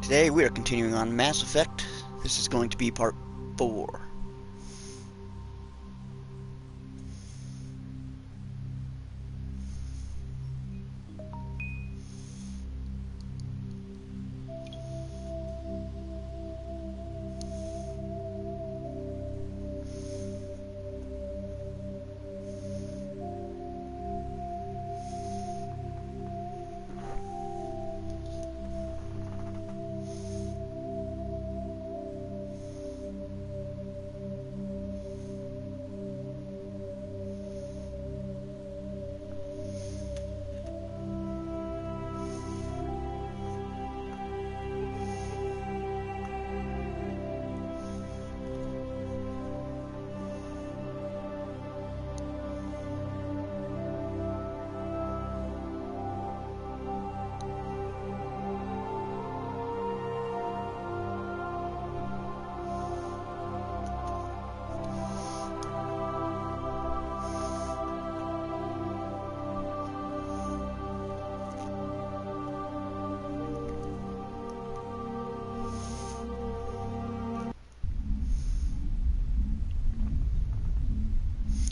Today we are continuing on Mass Effect. This is going to be part 4.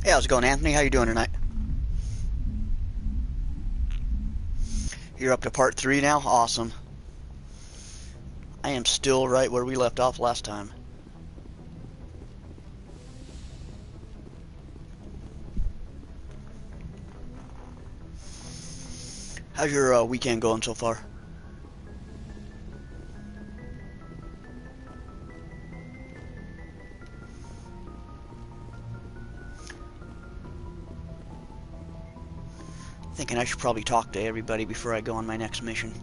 Hey, how's it going, Anthony? How you doing tonight? You're up to part 3 now? Awesome. I am still right where we left off last time. How's your weekend going so far? Thinking I should probably talk to everybody before I go on my next mission.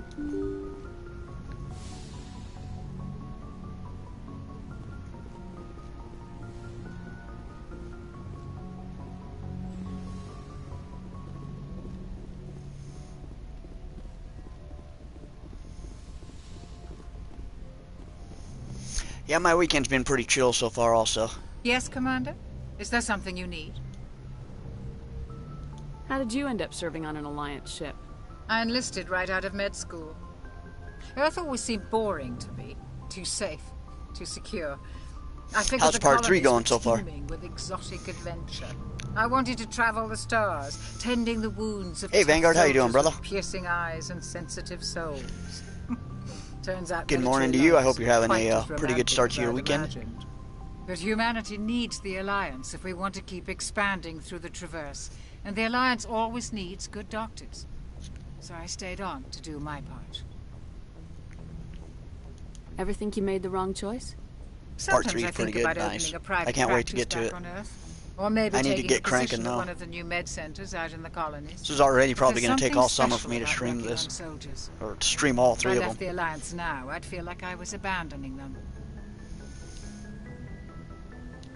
Yeah, my weekend's been pretty chill so far also. Yes, Commander? Is there something you need? How did you end up serving on an Alliance ship? I enlisted right out of med school. Earth always seemed boring to me. Too safe, too secure. I figured How's the part 3 colonies going were so far? teeming with exotic adventure. I wanted to travel the stars, tending the wounds of Hey, Vanguard, how you doing, soldiers brother? with piercing eyes and sensitive souls. Turns out Good military morning to you. I life's hope you're having quite a as pretty good romantic start as to your I'd weekend. imagined. But humanity needs the Alliance if we want to keep expanding through the Traverse. And the Alliance always needs good doctors. So I stayed on to do my part. Ever think you made the wrong choice? Part Sometimes 3 I is pretty think good, about nice. opening a private I can't wait to practice get to back it. on Earth. Or maybe I need to taking get a position cranking at though. one of the new med centers out in the colonies. This is already probably There's going to take something all summer for special me to about stream working this. on soldiers. Or to stream all If 3 I of left them. the Alliance now, I'd feel like I was abandoning them.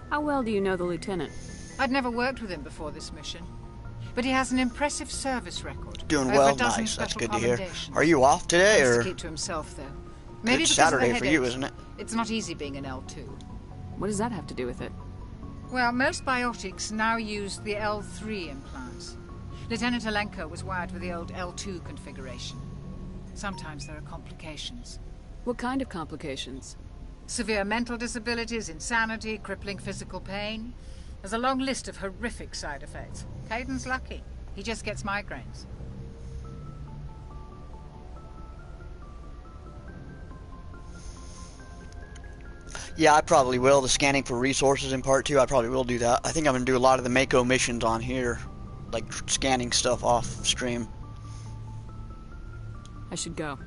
How well do you know the Lieutenant? I'd never worked with him before this mission. But he has an impressive service record. Doing Over well, a dozen nice. That's special good to hear. commendations. Are you off today, Tends to or keep to himself, though. Maybe it's because of the Saturday for you, headaches. isn't it? It's not easy being an L2. What does that have to do with it? Well, most biotics now use the L3 implants. Lieutenant Alenko was wired with the old L2 configuration. Sometimes there are complications. What kind of complications? Severe mental disabilities, insanity, crippling physical pain. There's a long list of horrific side effects. Kaiden's lucky. He just gets migraines. Yeah, I probably will. The scanning for resources in part 2, I probably will do that. I think I'm going to do a lot of the Mako missions on here. Like scanning stuff off stream. I should go.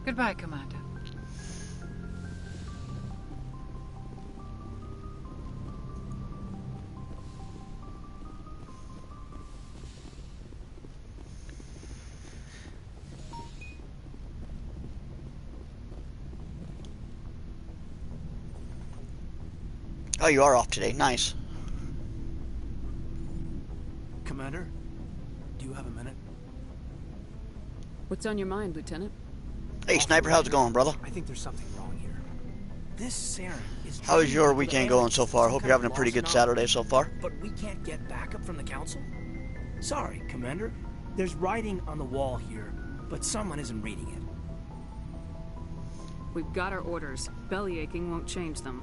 Goodbye, Commander. Oh, you are off today. Nice. Commander, do you have a minute? What's on your mind, Lieutenant? Hey, Sniper, how's it going, brother? I think there's something wrong here. This Saren is... How is your driving weekend people to going so far? some Hope kind you're of having a pretty lost good knowledge. Saturday so far. But we can't get backup from the Council? Sorry, Commander. There's writing on the wall here, but someone isn't reading it. We've got our orders. Belly aching won't change them.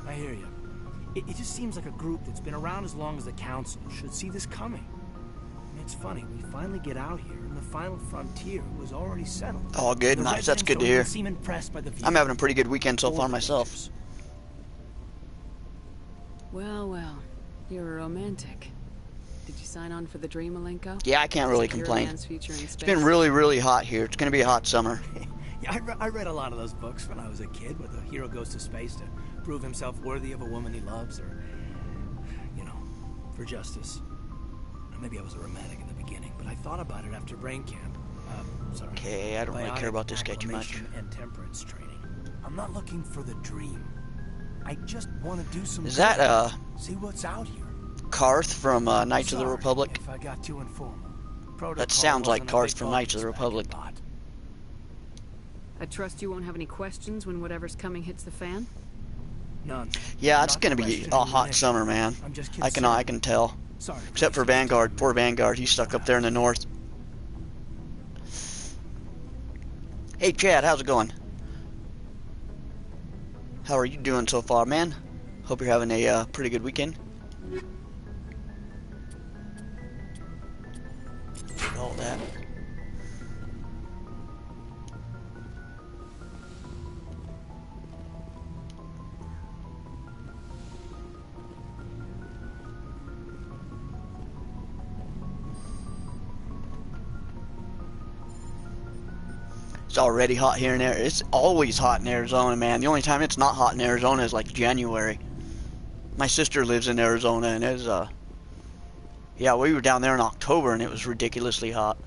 I hear you. It just seems like a group that's been around as long as the council should see this coming. And it's funny, we finally get out here, and the final frontier was already settled. All good, The nice. That's residents good to don't even hear. seem impressed by the view I'm having a pretty good weekend so or far the myself. pictures. Well, well. You're a romantic. Did you sign on for the dream, Malenko? Yeah, I can't really Secure a complain. man's future in space? It's been really, really hot here. It's going to be a hot summer. Yeah, I read a lot of those books when I was a kid, where the hero goes to space to prove himself worthy of a woman he loves, or, you know, for justice. Maybe I was a romantic in the beginning, but I thought about it after brain camp. Sorry. Okay, I don't really care about this guy too much. Acclimation and temperance training. I'm not looking for the dream. I just want to do some. Is good. that See what's out here. Karth from Knights of the Sorry Republic? if I got too informal. That Protocol sounds like wasn't a Karth big from Knights of the focus back in Republic. Bot. I trust you won't have any questions when whatever's coming hits the fan? None. Yeah, it's Not going to be questioning a the hot mission. summer, man. I'm just I concerned. can tell. Sorry. Except for Vanguard. Poor Vanguard. He's stuck up there in the north. Hey, Chad. How's it going? How are you doing so far, man? Hope you're having a pretty good weekend. All that. It's already hot here in Arizona. It's always hot in Arizona, man. The only time it's not hot in Arizona is like January. My sister lives in Arizona, and it's yeah, we were down there in October, and it was ridiculously hot.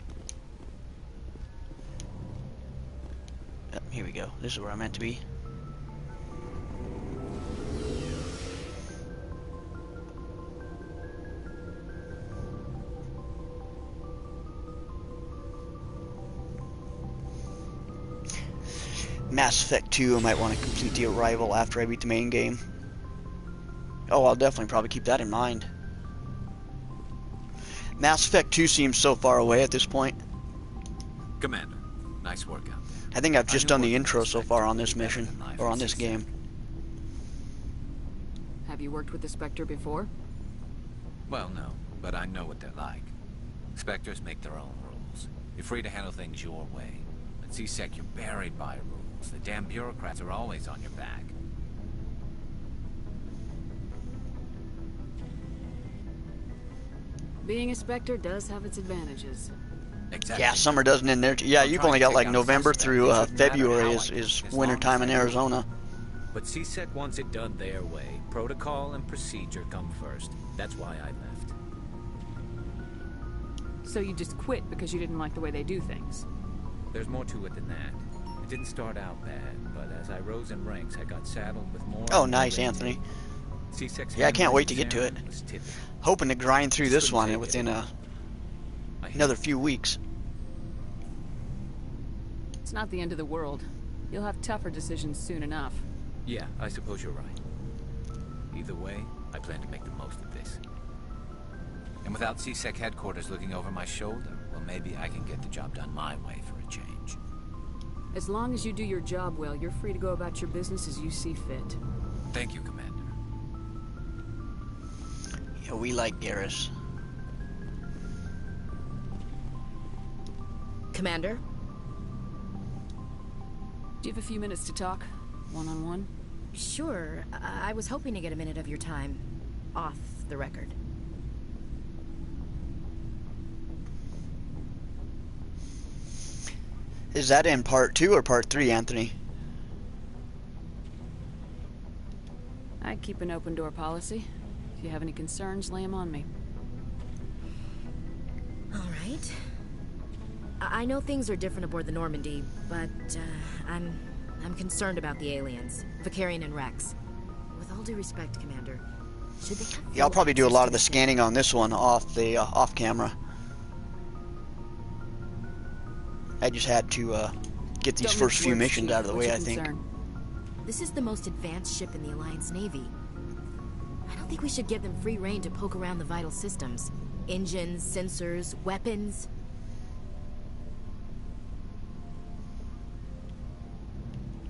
Yep, here we go. This is where I meant to be. Mass Effect 2, I might want to complete the Arrival after I beat the main game. Oh, I'll definitely probably keep that in mind. Mass Effect 2 seems so far away at this point. Commander, nice work out there. I think I've just knew done the working intro with so Spectre far on would this be better mission, than life or on in this C6. game. Have you worked with the Spectre before? Well, no, but I know what they're like. Spectres make their own rules. You're free to handle things your way. At C-Sec, you're buried by rules. The damn bureaucrats are always on your back. Being a Spectre does have its advantages. Exactly. Yeah, summer doesn't end there. Yeah, I'm you've trying only to got take like out November suspects. through It doesn't matter February how I is do it, as long winter as time I in do it. Arizona. But CSEC wants it done their way. Protocol and procedure come first. That's why I left. So you just quit because you didn't like the way they do things? There's more to it than that. It didn't start out bad, but as I rose in ranks, I got saddled with more. Oh, and more nice, red Anthony. tape. C-Sec's Yeah, I can't handling wait to get to Sharon it. was tipping. Hoping to grind through this Couldn't one take within it. I hate another it. few weeks. It's not the end of the world. You'll have tougher decisions soon enough. Yeah, I suppose you're right. Either way, I plan to make the most of this. And without C-Sec headquarters looking over my shoulder, well, maybe I can get the job done my way for a change. As long as you do your job well, you're free to go about your business as you see fit. Thank you, Commander. Yeah, we like Garrus. Commander? Do you have a few minutes to talk? One-on-one? Sure. I was hoping to get a minute of your time. Off the record. Is that in part 2 or part 3, Anthony? I keep an open door policy. If you have any concerns, lay them on me. All right. I know things are different aboard the Normandy, but I'm concerned about the aliens, Vicarian and Rex. With all due respect, Commander, should they have Yeah, I'll full probably do a access lot to of the ship? scanning on this one off the off camera. I just had to get these Don't first mince few words, missions Chief. out of the What's way, your I think. concern? This is the most advanced ship in the Alliance Navy. I don't think we should give them free rein to poke around the vital systems. Engines, sensors, weapons.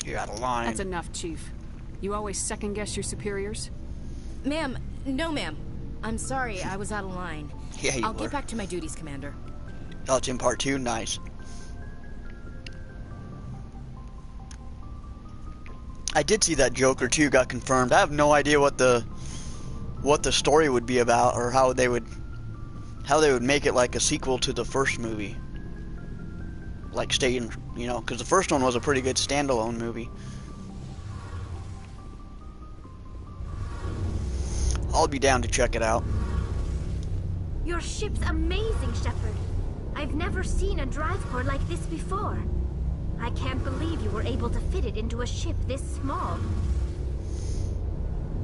You're out of line. That's enough, Chief. You always second-guess your superiors? Ma'am, no ma'am. I'm sorry, I was out of line. Yeah, you I'll were. get back to my duties, Commander. Oh, it's in part 2? Nice. I did see that Joker 2 got confirmed. I have no idea what the story would be about, or how they would make it like a sequel to the first movie. Like staying, you know, because the first one was a pretty good standalone movie. I'll be down to check it out. Your ship's amazing, Shepard. I've never seen a drive core like this before. I can't believe you were able to fit it into a ship this small.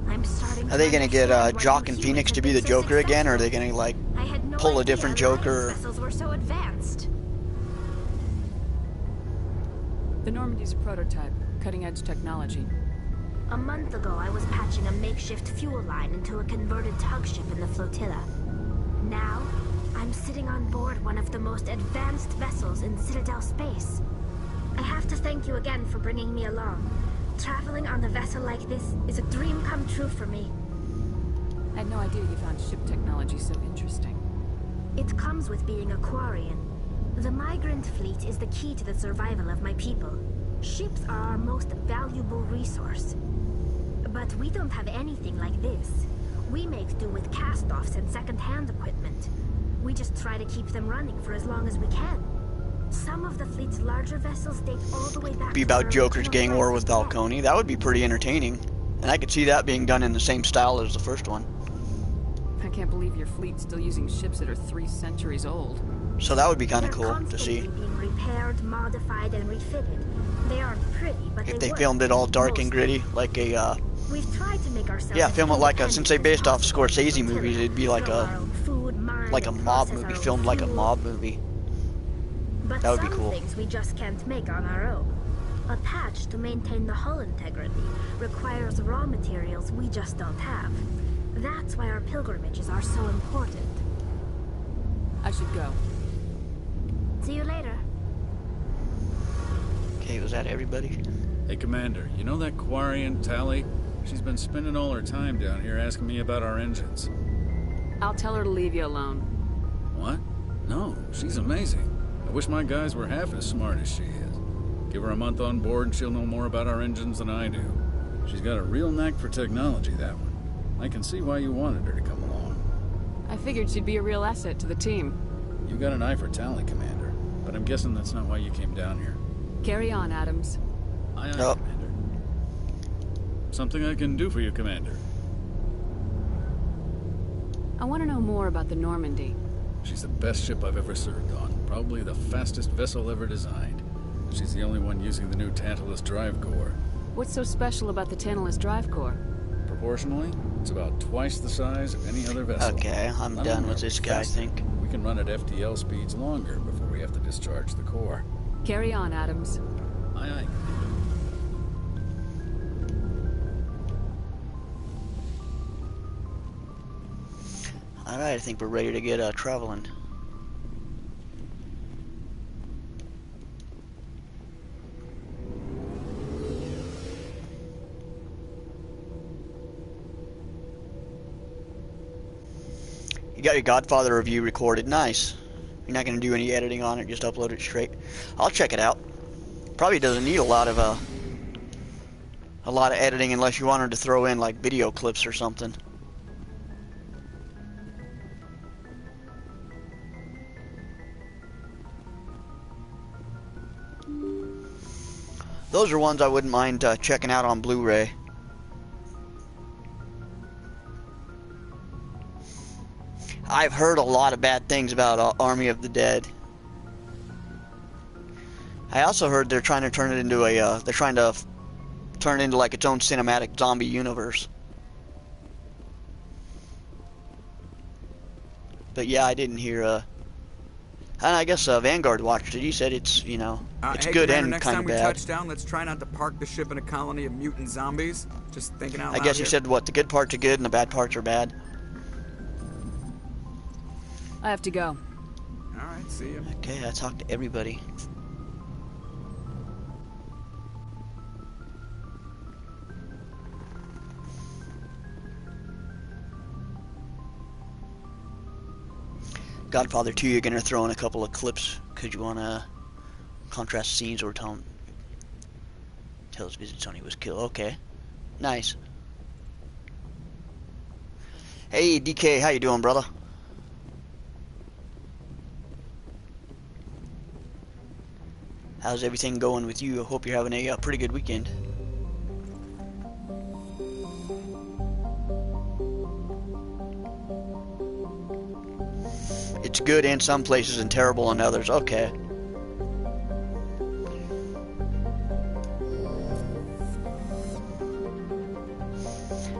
I'm starting to Are they gonna get understand why Jock you and humans Phoenix have to be been the so Joker again, or are they successful. gonna like I had no pull a idea different Alliance Joker? vessels were so advanced. The Normandy's a prototype, cutting-edge technology. A month ago, I was patching a makeshift fuel line into a converted tug ship in the flotilla. Now, I'm sitting on board one of the most advanced vessels in Citadel space. I have to thank you again for bringing me along. Traveling on a vessel like this is a dream come true for me. I had no idea you found ship technology so interesting. It comes with being a Quarian. The migrant fleet is the key to the survival of my people. Ships are our most valuable resource. But we don't have anything like this. We make do with cast-offs and second-hand equipment. We just try to keep them running for as long as we can. Some of the fleet's larger vessels date all the way back Be to about their Joker's original gang war flight with to Japan. Falcone. That would be pretty entertaining, and I could see that being done in the same style as the first one. I can't believe your fleet's still using ships that are 3 centuries old. So that would be kind of They're cool to see. constantly being repaired, modified, and refitted. They aren't pretty, but If they work. filmed it all dark and Most- gritty, like a We've tried to make ourselves yeah, as film it like a, independent since they as based off possible Scorsese until movies, it'd be like grow our a own food, mine, and mob process movie, our own filmed like a fuel. mob movie. But That would be some cool. things we just can't make on our own. A patch to maintain the hull integrity requires raw materials we just don't have. That's why our pilgrimages are so important. I should go. See you later. Okay, was that everybody? Hey, Commander, you know that Quarian, Tally? She's been spending all her time down here asking me about our engines. I'll tell her to leave you alone. What? No, she's amazing. I wish my guys were half as smart as she is. Give her a month on board and she'll know more about our engines than I do. She's got a real knack for technology, that one. I can see why you wanted her to come along. I figured she'd be a real asset to the team. You got an eye for Tally, Commander, but I'm guessing that's not why you came down here. Carry on, Adams. Aye, aye, Oh. Commander. Something I can do for you, Commander. I want to know more about the Normandy. She's the best ship I've ever served on. Probably the fastest vessel ever designed. She's the only one using the new Tantalus drive core. What's so special about the Tantalus drive core? Proportionally, it's about twice the size of any other vessel. Okay, I'm Not done only with are we this guy, I faster, think. We can run at FTL speeds longer before we have to discharge the core. Carry on, Adams. Aye, aye. Alright, I think we're ready to get traveling. You got your Godfather review recorded. Nice. You're not going to do any editing on it, just upload it straight. I'll check it out. Probably doesn't need a lot of editing unless you wanted to throw in like video clips or something. Those are ones I wouldn't mind checking out on Blu-ray. I've heard a lot of bad things about Army of the Dead. I also heard they're trying to turn it into turn it into like its own cinematic zombie universe. But yeah, I didn't hear and I guess Vanguard watched it. He said it's, you know, it's hey, good Commander, and next kind time of we bad. touch down, let's try not to park the ship in a colony of mutant zombies. Just thinking out I loud guess he here. said what, the good parts are good and the bad parts are bad. I have to go. Alright, see you. Okay, I talked to everybody. Godfather 2, you're gonna throw in a couple of clips because you wanna contrast scenes or tell his visit Sonny was killed. Okay, nice. Hey DK, how you doing, brother? How's everything going with you? I hope you're having a pretty good weekend. It's good in some places and terrible in others. Okay.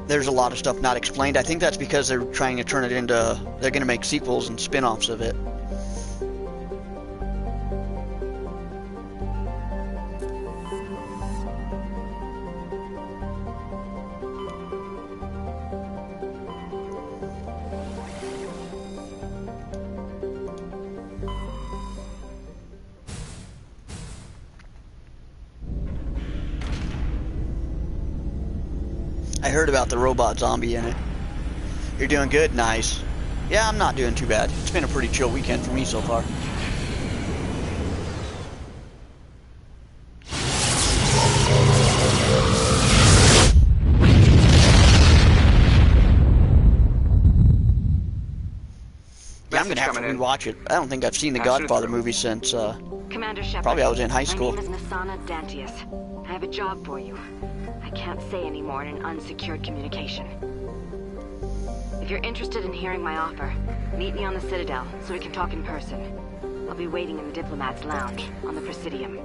There's a lot of stuff not explained. I think that's because they're trying to turn it into... They're going to make sequels and spin-offs of it. I heard about the robot zombie in it. You're doing good? Nice. Yeah, I'm not doing too bad. It's been a pretty chill weekend for me so far. Yeah, I'm gonna have to rewatch it. I don't think I've seen the Godfather movie since, Commander Shepard, probably I was in high school. My name is Nasana Dantius. I have a job for you. I can't say any more in an unsecured communication. If you're interested in hearing my offer, meet me on the Citadel so we can talk in person. I'll be waiting in the Diplomat's Lounge on the Presidium.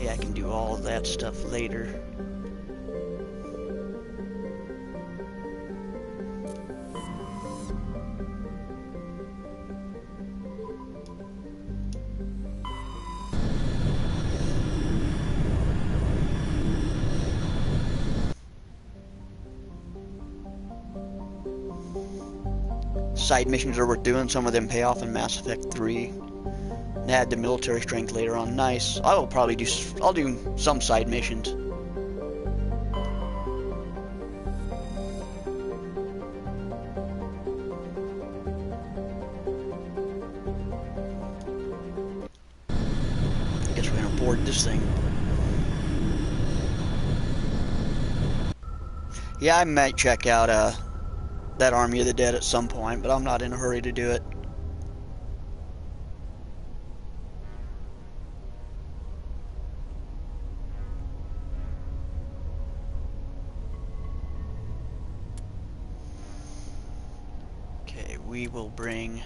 I can do all that stuff later. Side missions are worth doing. Some of them pay off in Mass Effect 3. Add the military strength later on. Nice. I'll do some side missions. Guess we're gonna board this thing. Yeah, I might check out that Army of the Dead at some point, but I'm not in a hurry to do it. We will bring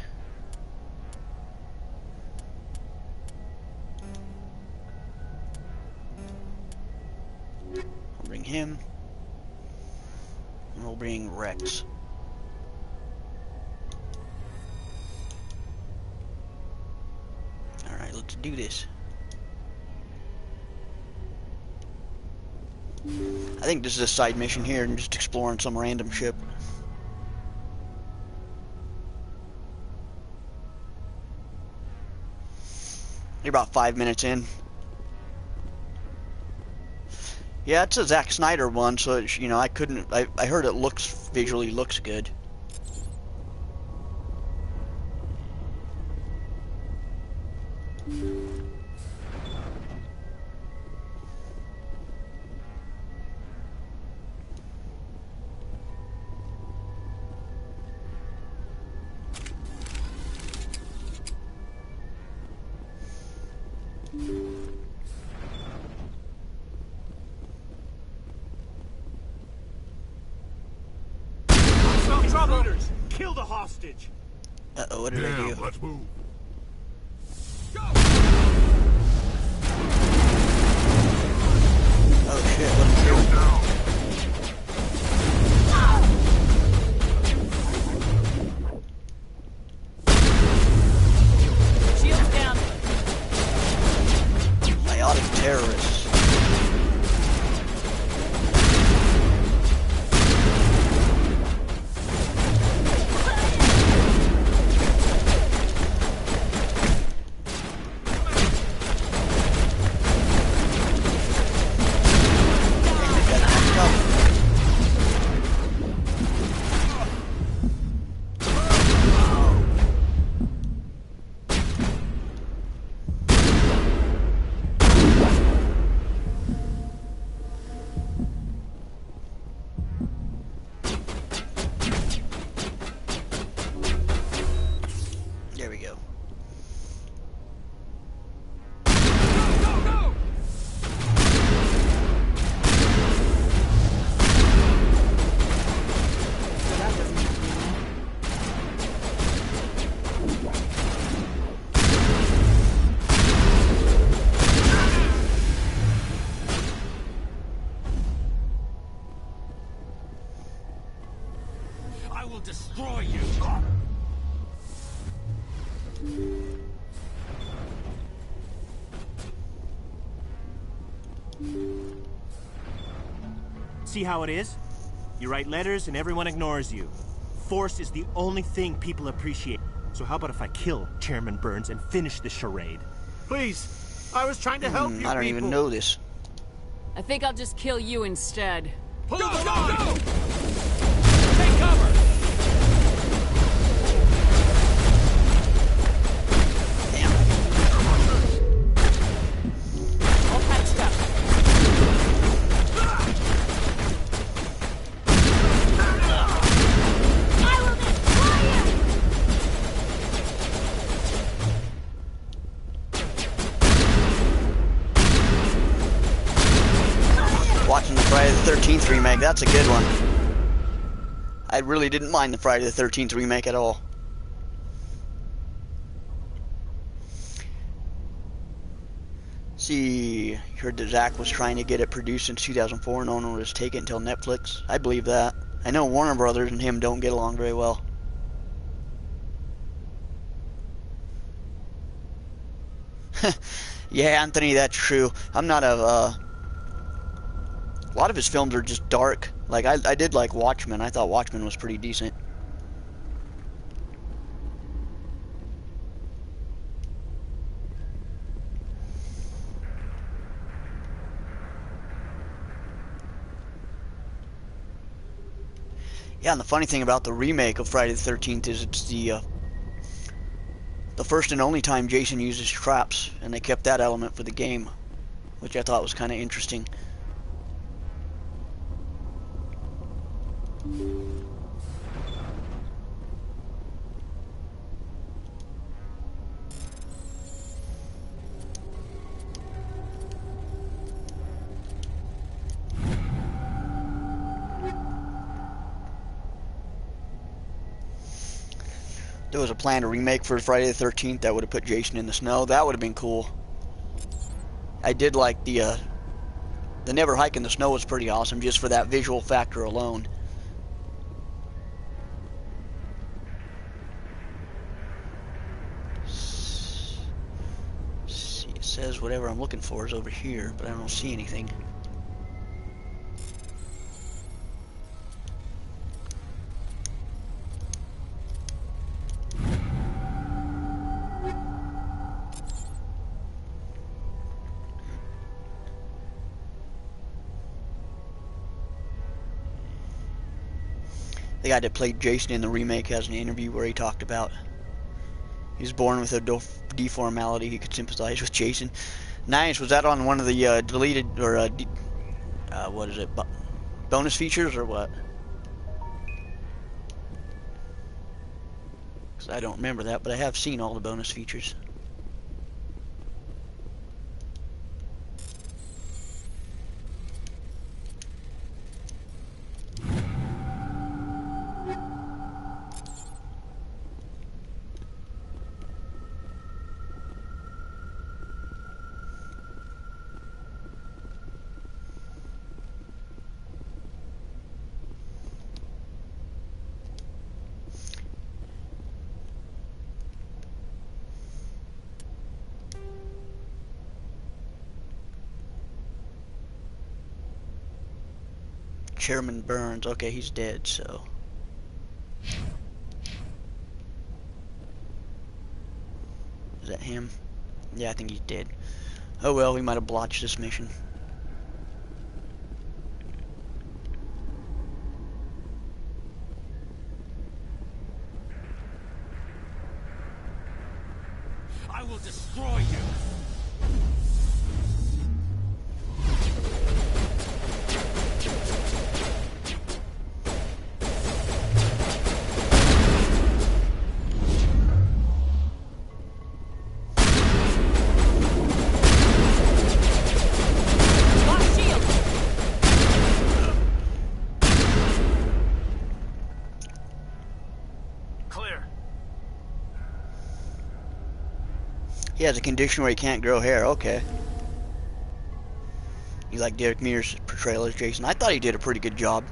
him, and we'll bring Rex. Alright, let's do this. I think this is a side mission here and just exploring some random ship. You're about 5 minutes in. Yeah, it's a Zack Snyder one, so it's, you know, I heard it visually looks good. Intruders! Kill the hostage! Uh-oh, what did I do? Let's move. Oh shit, what did I do? Biotic terrorists. See how it is? You write letters and everyone ignores you. Force is the only thing people appreciate. So how about if I kill Chairman Burns and finish this charade? Please, I was trying to help you I don't people. even know this. I think I'll just kill you instead. Go, go, go! Take cover! All patched up. I will destroy you! Watching the Friday the 13th remake, that's a good one. I really didn't mind the Friday the 13th remake at all. See, heard that Zach was trying to get it produced in 2004 and no one was take it until Netflix. I believe that. I know Warner Brothers and him don't get along very well. Yeah, Anthony, that's true. I'm not a lot of his films are just dark. Like, I did like Watchmen. I thought Watchmen was pretty decent. Yeah, and the funny thing about the remake of Friday the 13th is it's the first and only time Jason uses traps, and they kept that element for the game, which I thought was kind of interesting. There was a plan to remake for Friday the 13th that would have put Jason in the snow. That would have been cool. I did like the Never Hike in the Snow was pretty awesome just for that visual factor alone. See, it says whatever I'm looking for is over here, but I don't see anything. The guy that played Jason in the remake has an interview where he talked about he was born with a deformality. He could sympathize with Jason. Nice. Was that on one of the deleted or what is it? Bonus features or what? Because I don't remember that, but I have seen all the bonus features. Chairman Burns. Okay, he's dead, so. Is that him? Yeah, I think he's dead. Oh well, we might have blotched this mission. I will destroy you. He has a condition where he can't grow hair. Okay. You like Derek Mears' portrayal as Jason? I thought he did a pretty good job.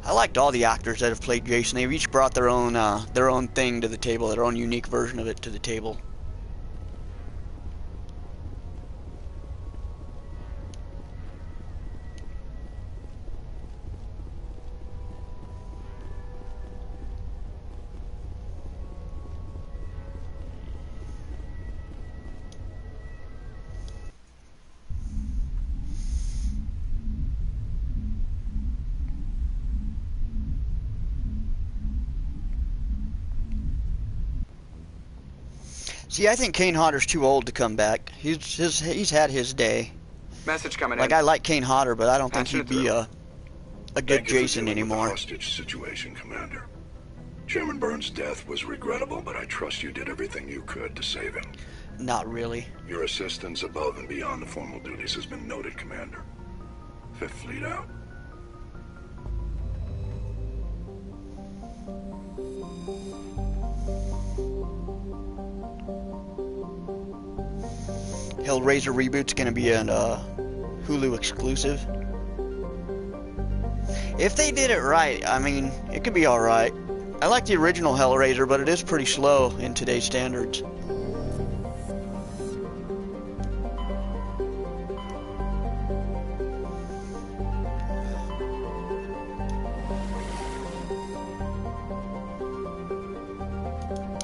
I liked all the actors that have played Jason. They've each brought their own thing to the table, their own unique version of it to the table. See, I think Kane Hodder's too old to come back. He's had his day. Message coming Like, in. I like Kane Hodder, but I don't think Passing he'd it be through. a good Thank you for Jason dealing with the anymore. hostage situation, Commander. Chairman Burns' death was regrettable, but I trust you did everything you could to save him. Not really. Your assistance above and beyond the formal duties has been noted, Commander. Fifth Fleet out. Hellraiser reboot's gonna be an Hulu exclusive. If they did it right, I mean, it could be alright. I like the original Hellraiser, but it is pretty slow in today's standards.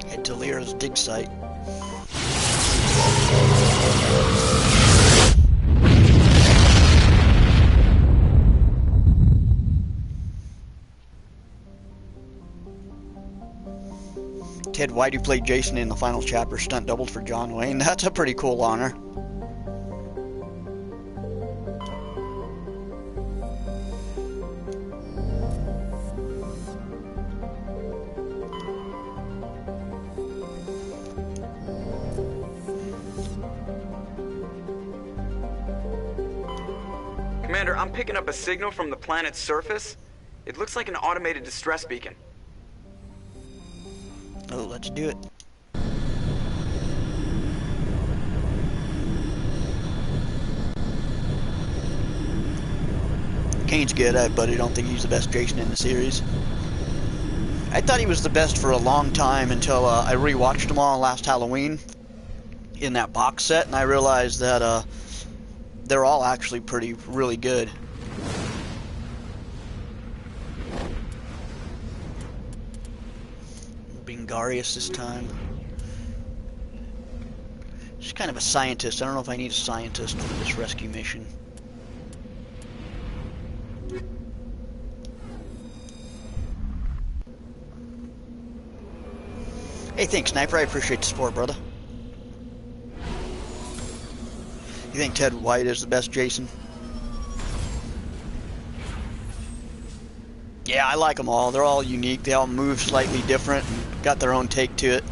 Head to Lyra's dig site. Ted White, who played Jason in the final chapter, stunt doubled for John Wayne. That's a pretty cool honor. Commander, I'm picking up a signal from the planet's surface. It looks like an automated distress beacon. Oh, let's do it. Kane's good at it, but I don't think he's the best Jason in the series. I thought he was the best for a long time until I rewatched them all last Halloween in that box set, and I realized that they're all actually really good. Bingarius this time. Just kind of a scientist. I don't know if I need a scientist for this rescue mission. Hey, thanks, Sniper. I appreciate the support, brother. You think Ted White is the best Jason? Yeah, I like them all. They're all unique. They all move slightly different and got their own take to it.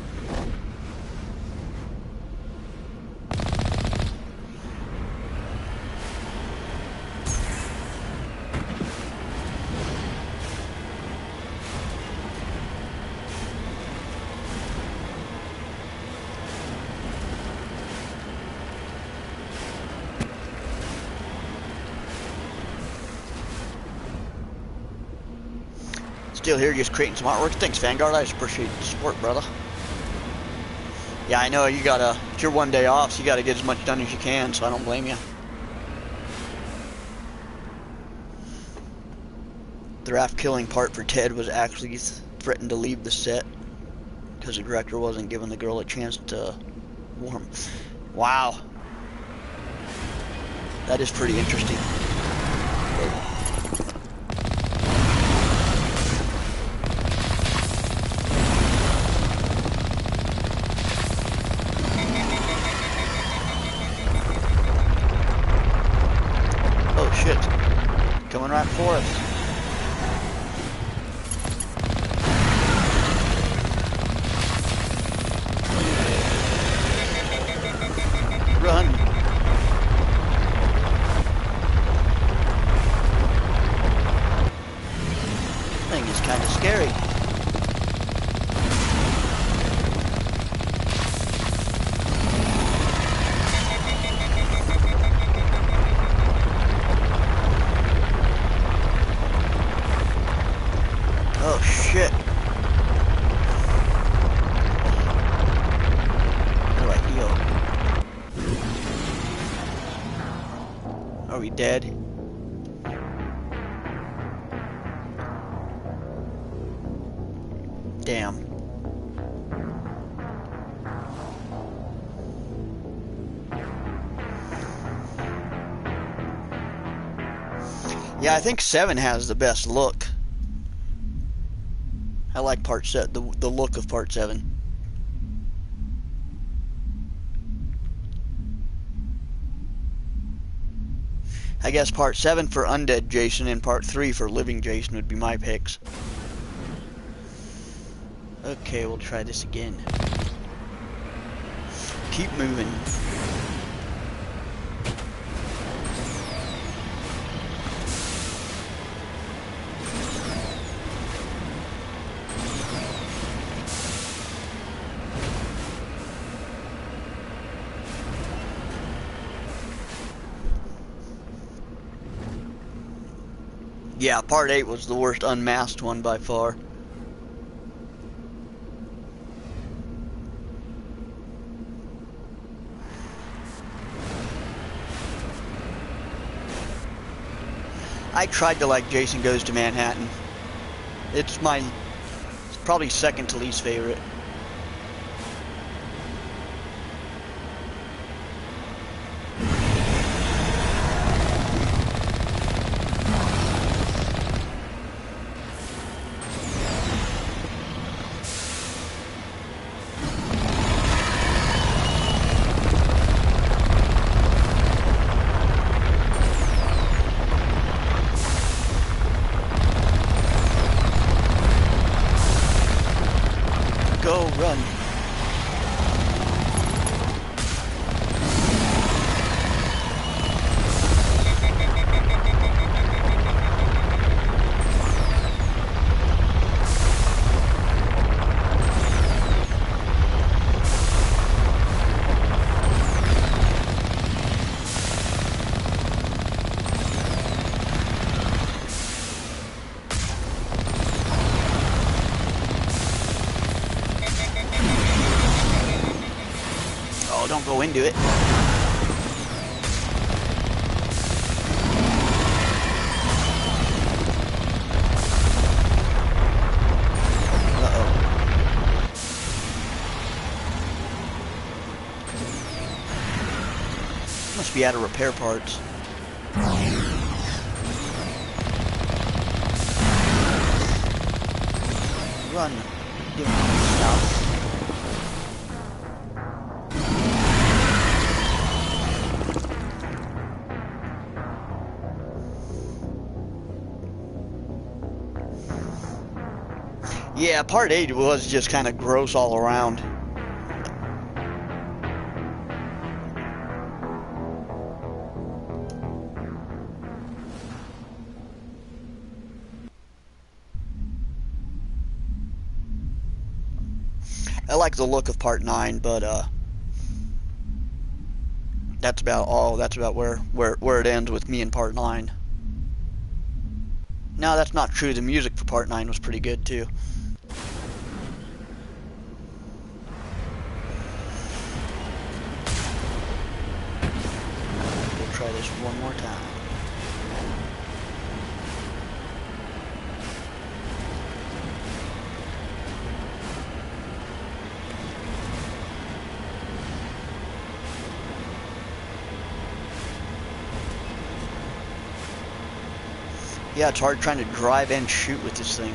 Still here just creating some artwork. Thanks, Vanguard. I just appreciate the support, brother. Yeah, I know it's your one day off, so you gotta get as much done as you can, so I don't blame you. The raft killing part for Ted was actually threatened to leave the set because the director wasn't giving the girl a chance to warm. Wow. That is pretty interesting. Coming right for us. Run. Thing is kind of scary. Oh shit. How do I heal? Are we dead? Damn. Yeah, I think 7 has the best look. I like the look of part 7. I guess part 7 for Undead Jason and part 3 for Living Jason would be my picks. Okay, we'll try this again. Keep moving. Yeah, part 8 was the worst unmasked one by far. I tried to like Jason Goes to Manhattan. It's probably second to least favorite. Go, run. Oh, don't go into it. Uh-oh. Must be out of repair parts. Run. Stop. Yeah, part 8 was just kind of gross all around. I like the look of part 9, but that's about all. That's about where it ends with me in part 9. No, that's not true. The music for part 9 was pretty good too. We'll try this one more time. Yeah, it's hard trying to drive and shoot with this thing.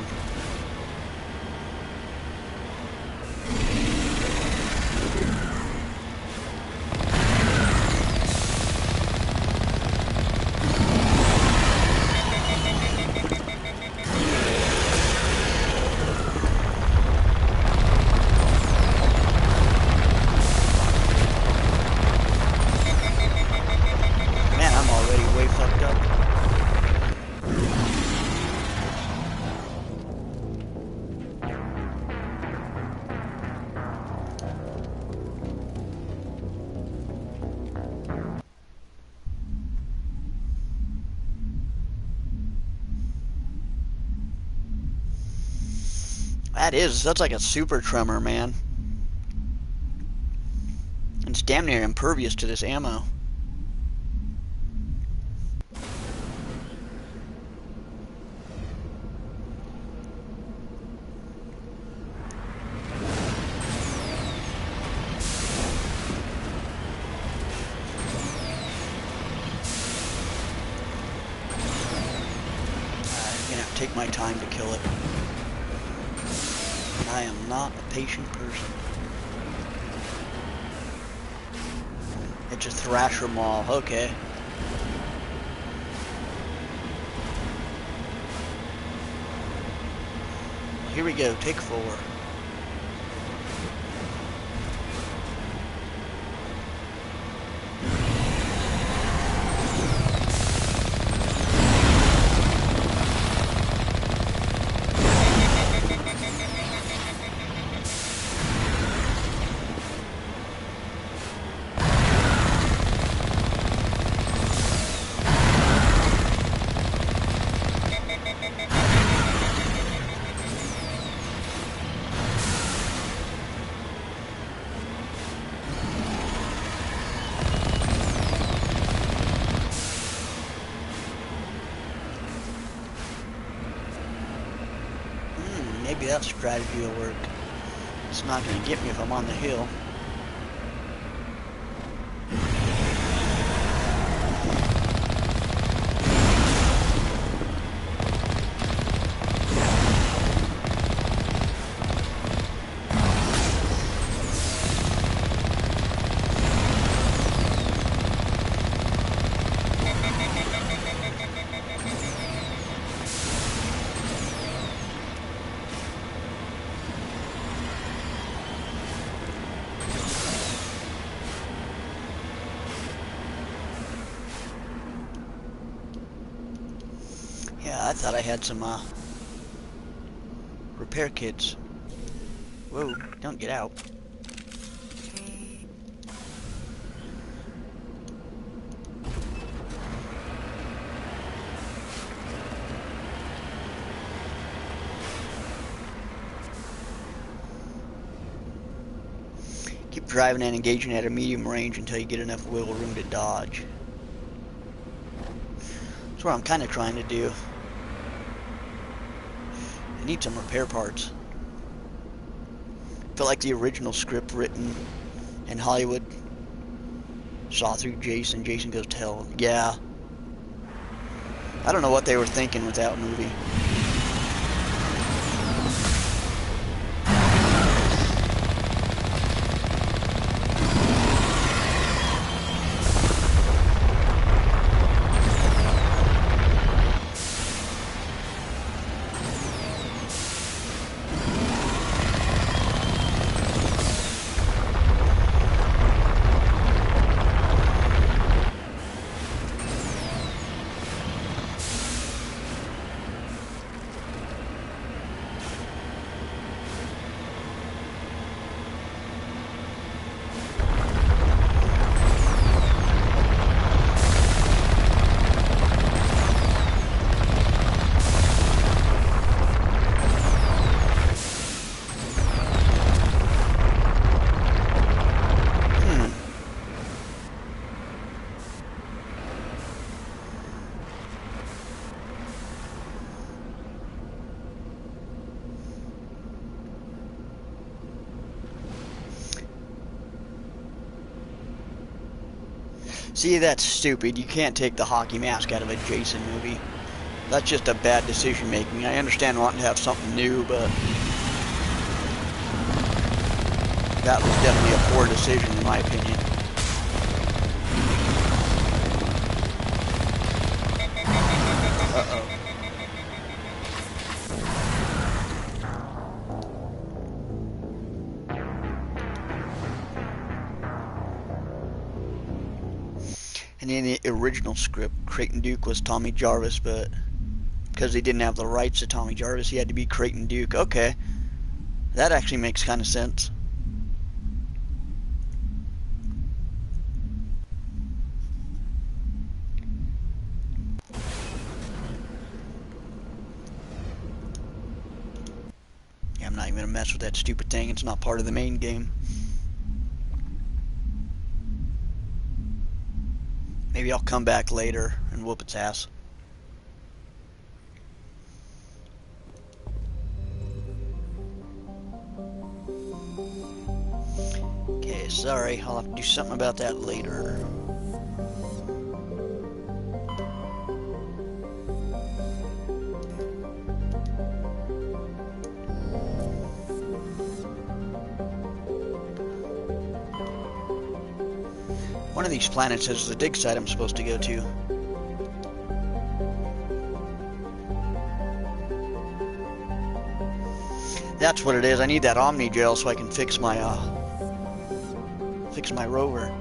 Man, I'm already way fucked up. That's like a super tremor, man. It's damn near impervious to this ammo. I'm gonna have to take my time to kill it. I am not a patient person. It's a Thrasher Maul, okay. here we go. Take 4. Maybe that strategy will work. It's not going to get me if I'm on the hill. Yeah, I thought I had some repair kits. Whoa, don't get out. Keep driving and engaging at a medium range until you get enough wiggle room to dodge. That's what I'm kind of trying to do. I need some repair parts. I feel like the original script written in Hollywood saw through Jason. Jason goes to hell. Yeah. I don't know what they were thinking with that movie. See, that's stupid. You can't take the hockey mask out of a Jason movie. That's just a bad decision making. I understand wanting to have something new, but that was definitely a poor decision in my opinion. Uh-oh. And in the original script, Creighton Duke was Tommy Jarvis, but because they didn't have the rights to Tommy Jarvis, he had to be Creighton Duke. Okay, that actually makes kind of sense. Yeah, I'm not even gonna mess with that stupid thing. It's not part of the main game. Maybe I'll come back later and whoop its ass. Okay, sorry. I'll have to do something about that later. One of these planets is the dig site I'm supposed to go to. That's what it is. I need that Omni gel so I can fix my rover.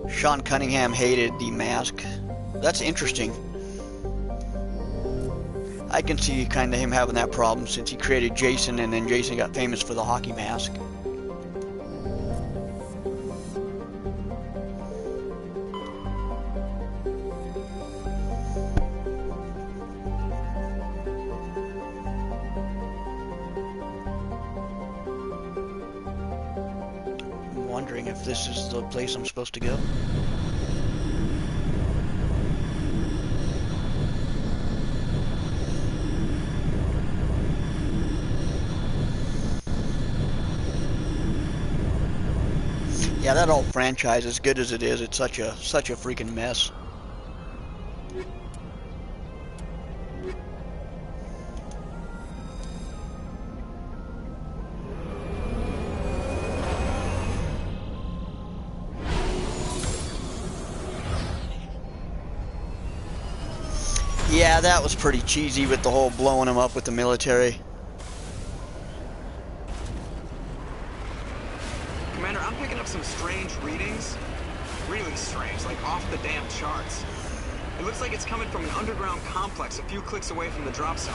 Sean Cunningham hated the mask. That's interesting. I can see kind of him having that problem since he created Jason and then Jason got famous for the hockey mask. I'm wondering if this is the place I'm supposed to go. Yeah, that old franchise, as good as it is, it's such a freaking mess. Yeah, that was pretty cheesy with the whole blowing him up with the military. Commander, I'm picking up some strange readings. Really strange, like off the damn charts. It looks like it's coming from an underground complex a few clicks away from the drop zone.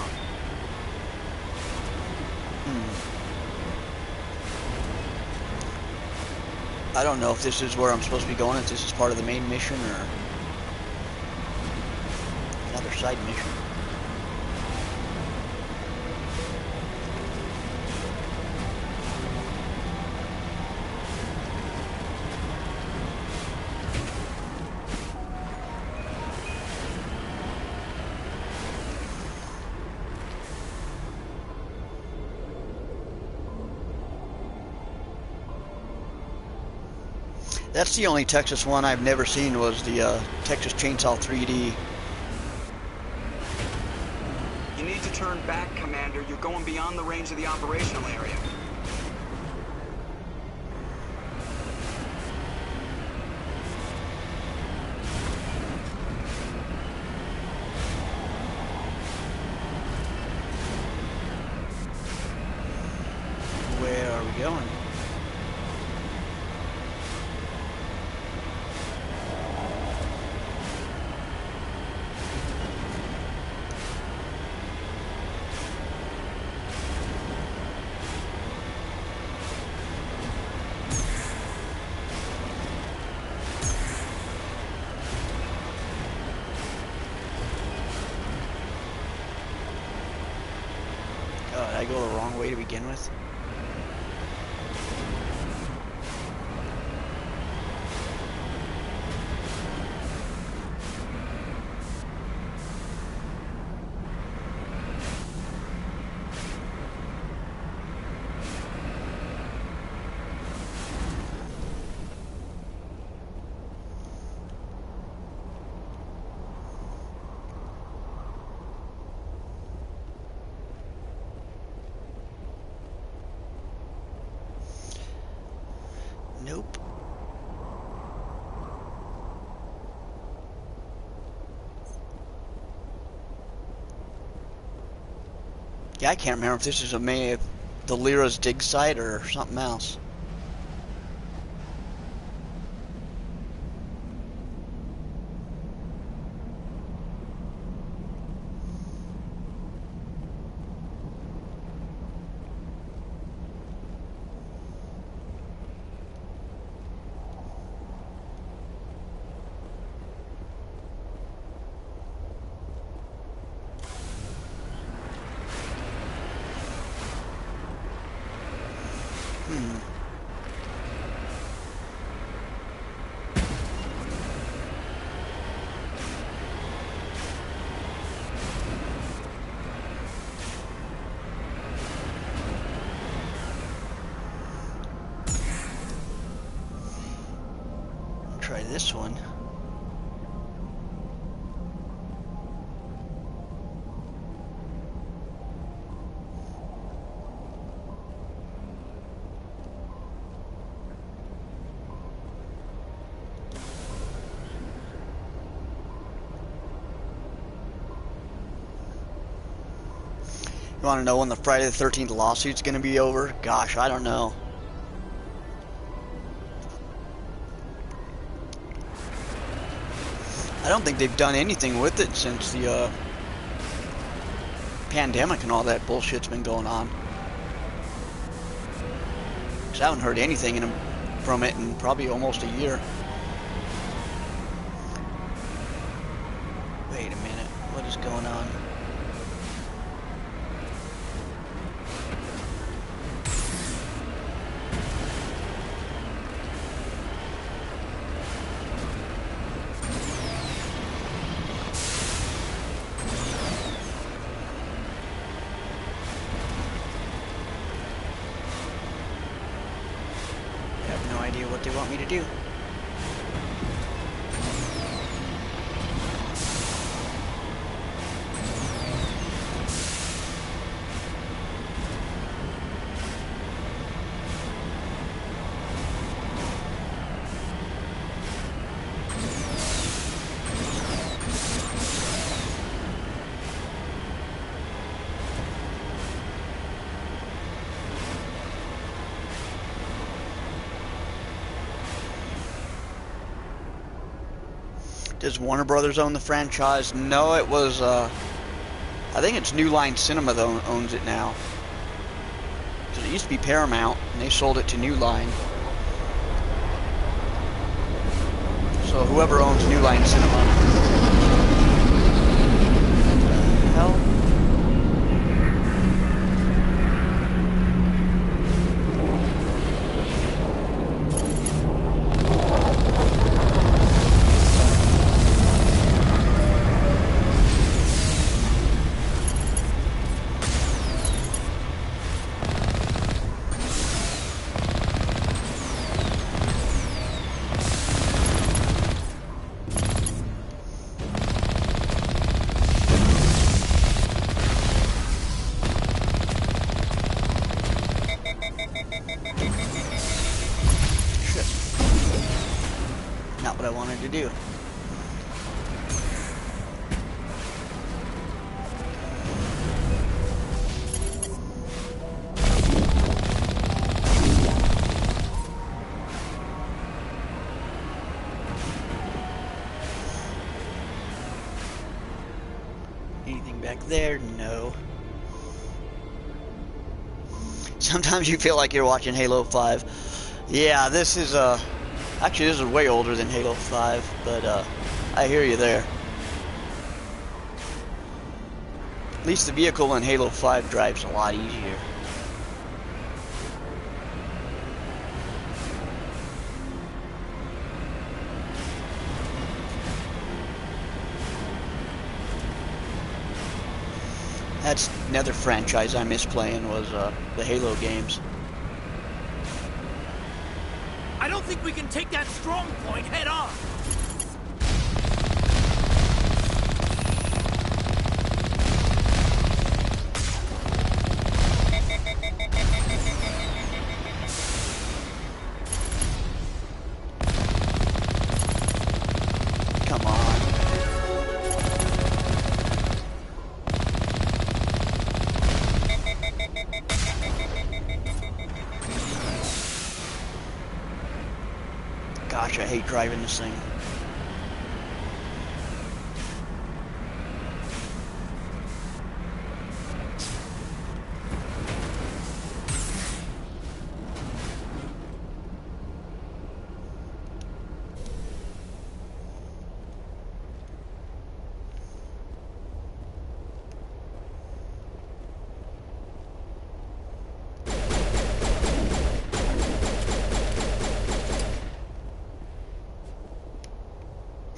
I don't know if this is where I'm supposed to be going, if this is part of the main mission or another side mission. That's the only Texas one I've never seen was the Texas Chainsaw 3D. You need to turn back, Commander. You're going beyond the range of the operational area. Where are we going? Oh, did I go the wrong way to begin with? Nope. Yeah, I can't remember if this is the Lyra's dig site or something else. Try this one. You want to know when the Friday the 13th lawsuit's going to be over? Gosh, I don't know. I don't think they've done anything with it since the pandemic and all that bullshit's been going on. 'Cause I haven't heard anything from it in probably almost a year. Wait a minute, what is going on? What they want me to do. Does Warner Brothers own the franchise? No, it was, I think it's New Line Cinema that owns it now. So it used to be Paramount, and they sold it to New Line. So whoever owns New Line Cinema. What the hell? Not what I wanted to do. Anything back there? No. Sometimes you feel like you're watching Halo 5. Yeah, this is actually, this is way older than Halo 5, but I hear you there. At least the vehicle in Halo 5 drives a lot easier. That's another franchise I miss playing, was the Halo games. I don't think we can take that strong point head on. Come on. Gosh, I hate driving this thing.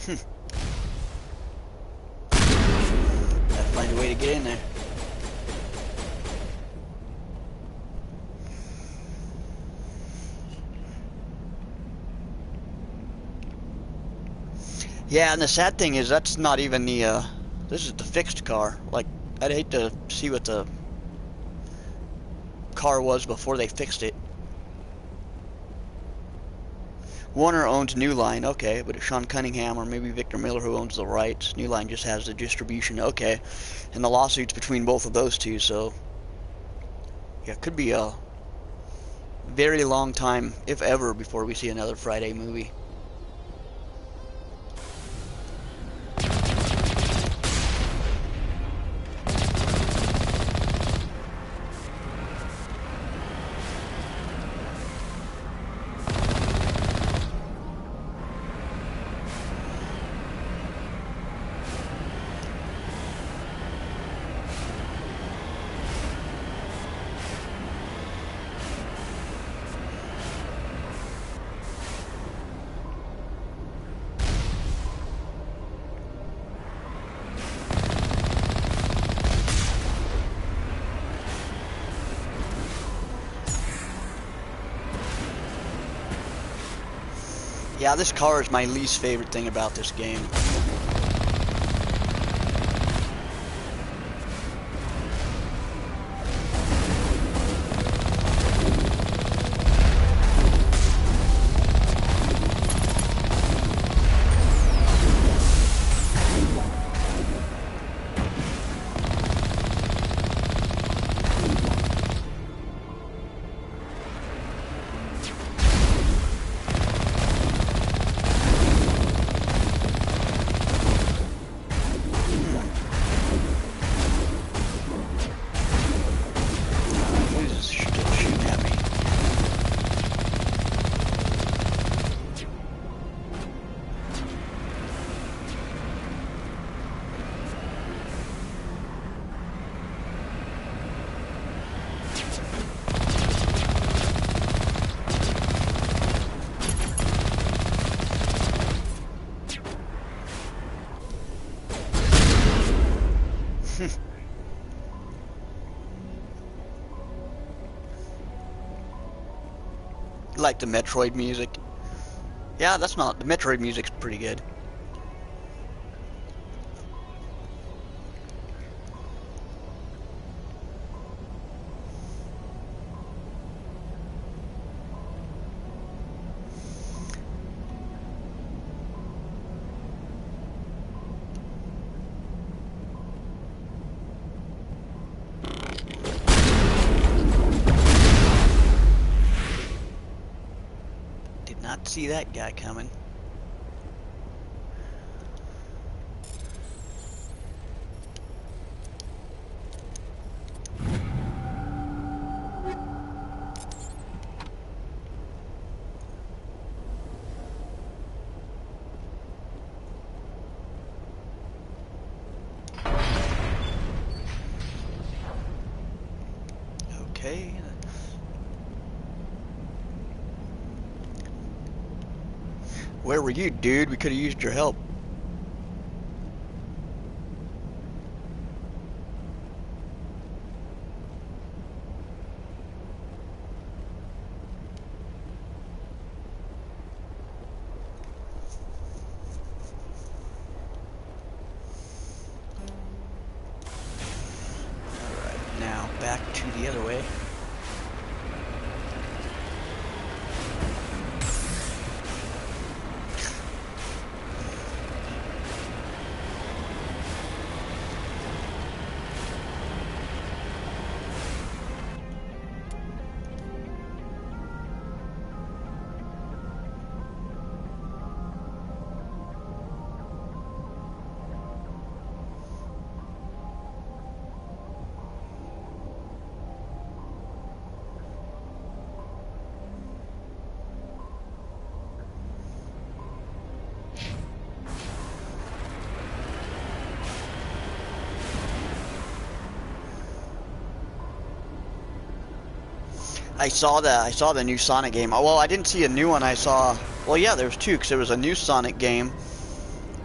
Gotta find a way to get in there. Yeah, and the sad thing is that's not even the, this is the fixed car. Like, I'd hate to see what the car was before they fixed it. Warner owns New Line, okay, but it's Sean Cunningham or maybe Victor Miller who owns the rights. New Line just has the distribution, okay. And the lawsuit's between both of those two, so Yeah, it could be a very long time, if ever, before we see another Friday movie. Yeah, this car is my least favorite thing about this game. Like the Metroid music. Yeah, that's not... The Metroid music's pretty good. Not see that guy coming. Okay. Where were you, dude? We could have used your help. Alright, now back to the other way. I saw the new Sonic game. Well, I didn't see a new one. I saw, well, yeah, there was two, because there was a new Sonic game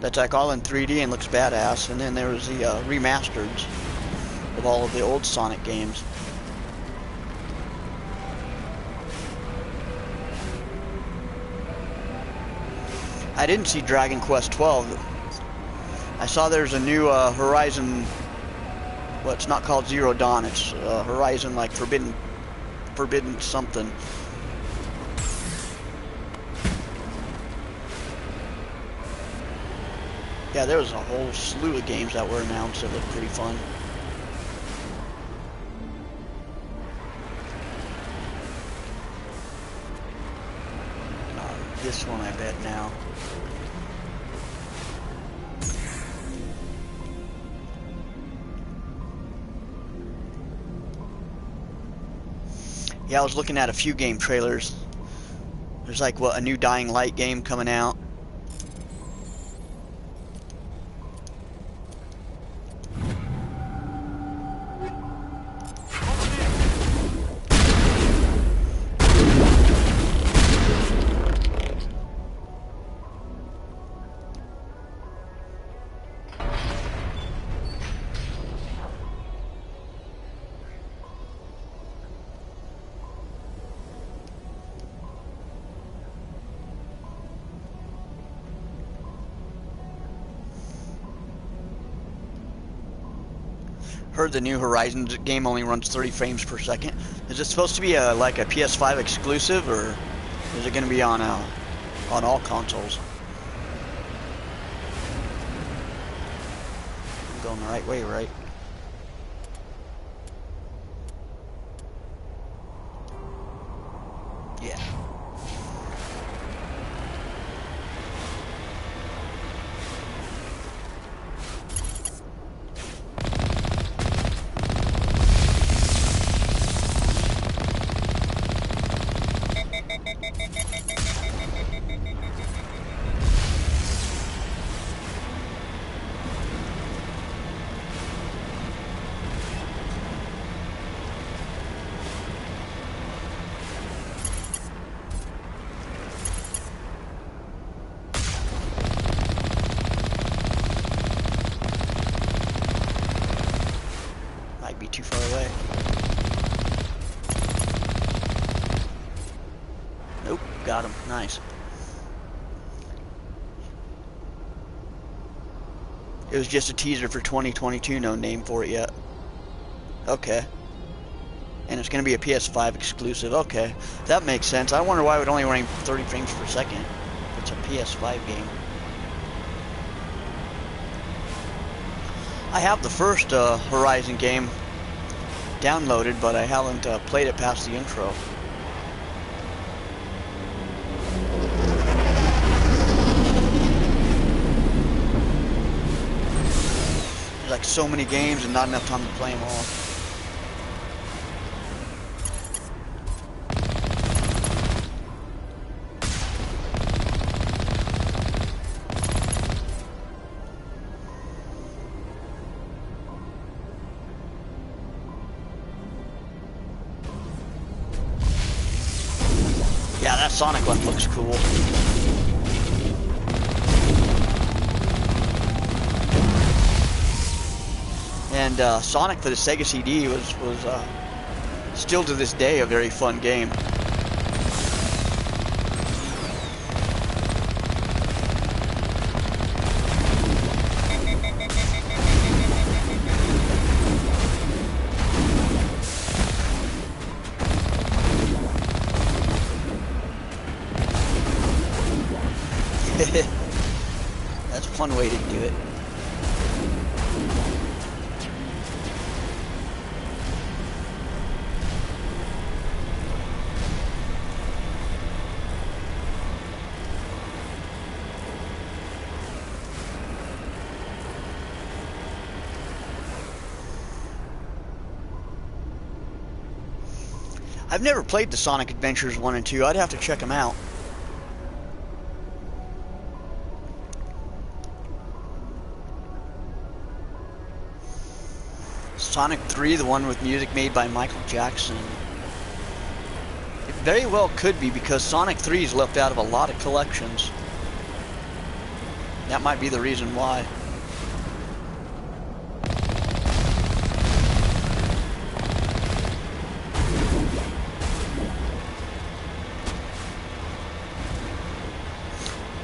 that's like all in 3D and looks badass, and then there was the remasters of all of the old Sonic games. I didn't see Dragon Quest 12. I saw there's a new Horizon. Well, it's not called Zero Dawn. It's Horizon like Forbidden something. Yeah, there was a whole slew of games that were announced that looked pretty fun. this one, I bet, now. Yeah, I was looking at a few game trailers. There's like, what, a new Dying Light game coming out. Heard the new Horizon game only runs 30 frames per second. Is it supposed to be like a PS5 exclusive, or is it going to be on all consoles? I'm going the right way, right? Yeah. Might be too far away. Nope, got him. Nice. It was just a teaser for 2022, no name for it yet. Okay. And it's going to be a PS5 exclusive. Okay, that makes sense. I wonder why it would only run 30 frames per second if it's a PS5 game. I have the first Horizon game downloaded, but I haven't played it past the intro. There's like so many games and not enough time to play them all. Yeah, that Sonic one looks cool. And Sonic for the Sega CD was still to this day a very fun game. That's a fun way to do it. I've never played the Sonic Adventures 1 and 2. I'd have to check them out. Sonic 3, the one with music made by Michael Jackson. It very well could be, because Sonic 3 is left out of a lot of collections. That might be the reason why.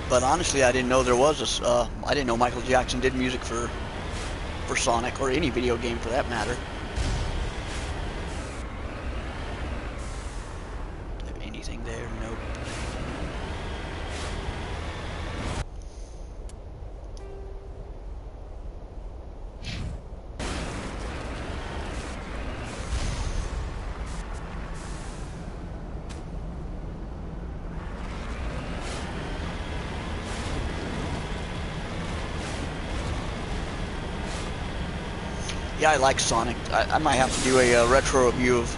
But honestly, I didn't know there was a. I didn't know Michael Jackson did music for Sonic, or any video game for that matter. Anything there? Nope. Yeah, I like Sonic. I might have to do a retro review of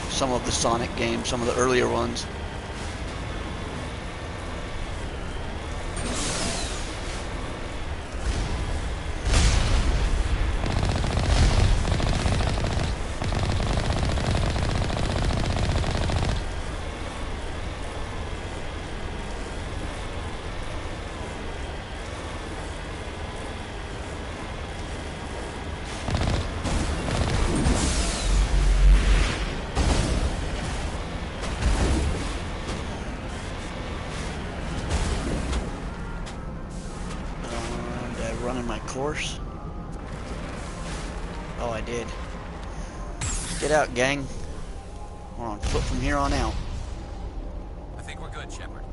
some of the Sonic games, some of the earlier ones. Running my course. Oh, I did. Get out, gang. We're on foot from here on out. I think we're good, Shepard.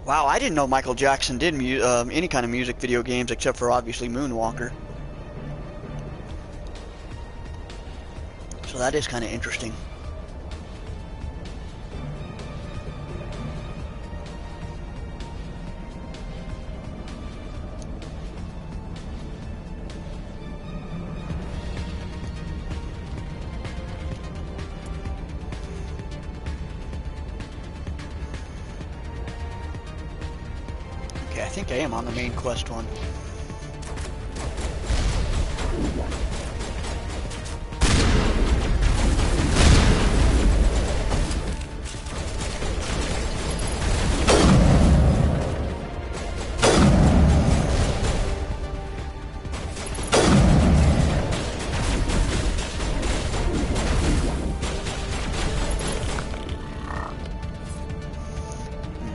Wow, I didn't know Michael Jackson did any kind of music video games except for obviously Moonwalker. So that is kind of interesting. Okay, I think I am on the main quest one.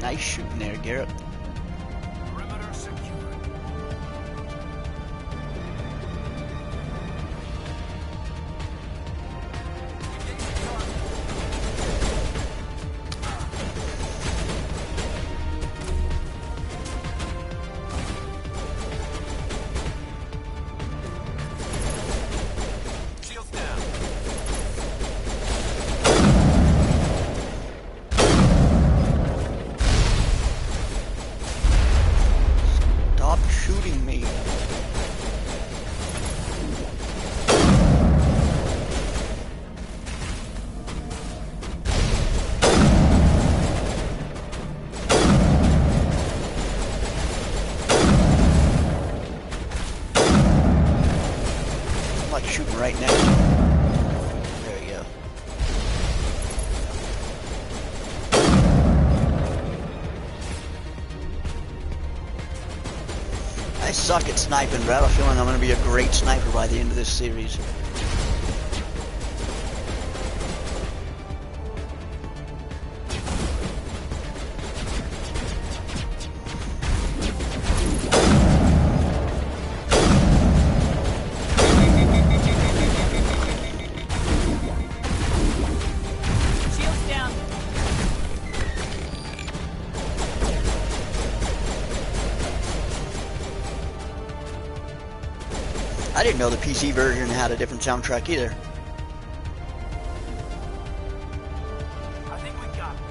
Nice shooting there, Garrett. Perimeter secure. Shields down. Stop shooting me. I'm like shooting right next to him. There you go. I suck at sniping, but I have a feeling I'm going to be a great sniper by the end of this series. Shields down. I didn't know the PC version had a different soundtrack either. I think we got it.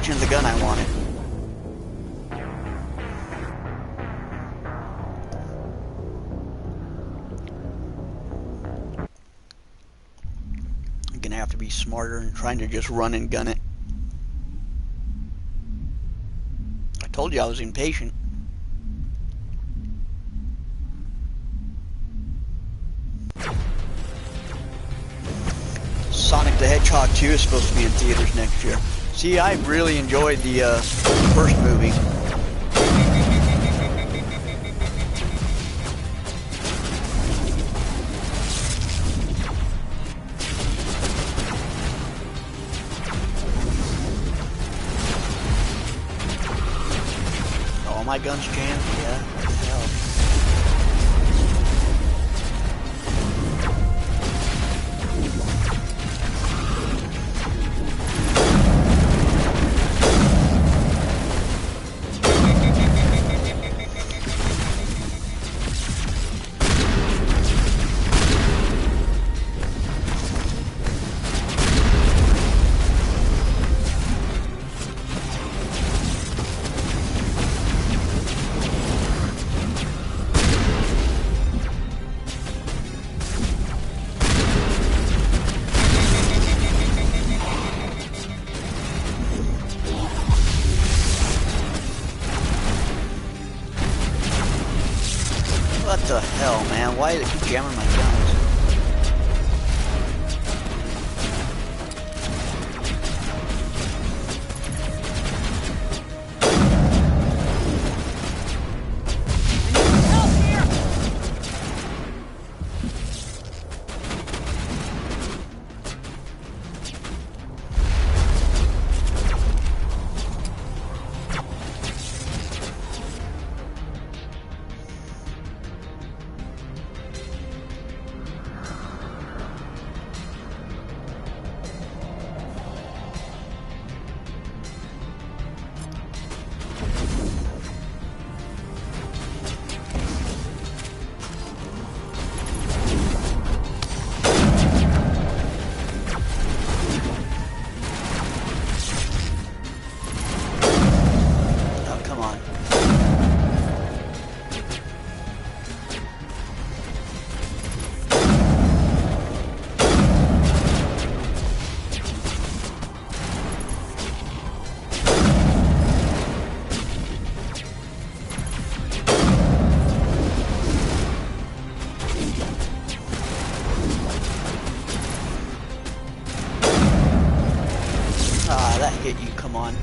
much into the gun I wanted. I'm gonna have to be smarter and trying to just run and gun it. I told you I was impatient. Sonic the Hedgehog 2 is supposed to be in theaters next year. See, I really enjoyed the first movie. All my guns jammed? Yeah, what the hell. What the hell, man? Why do they keep jamming my guns? That hit you, come on.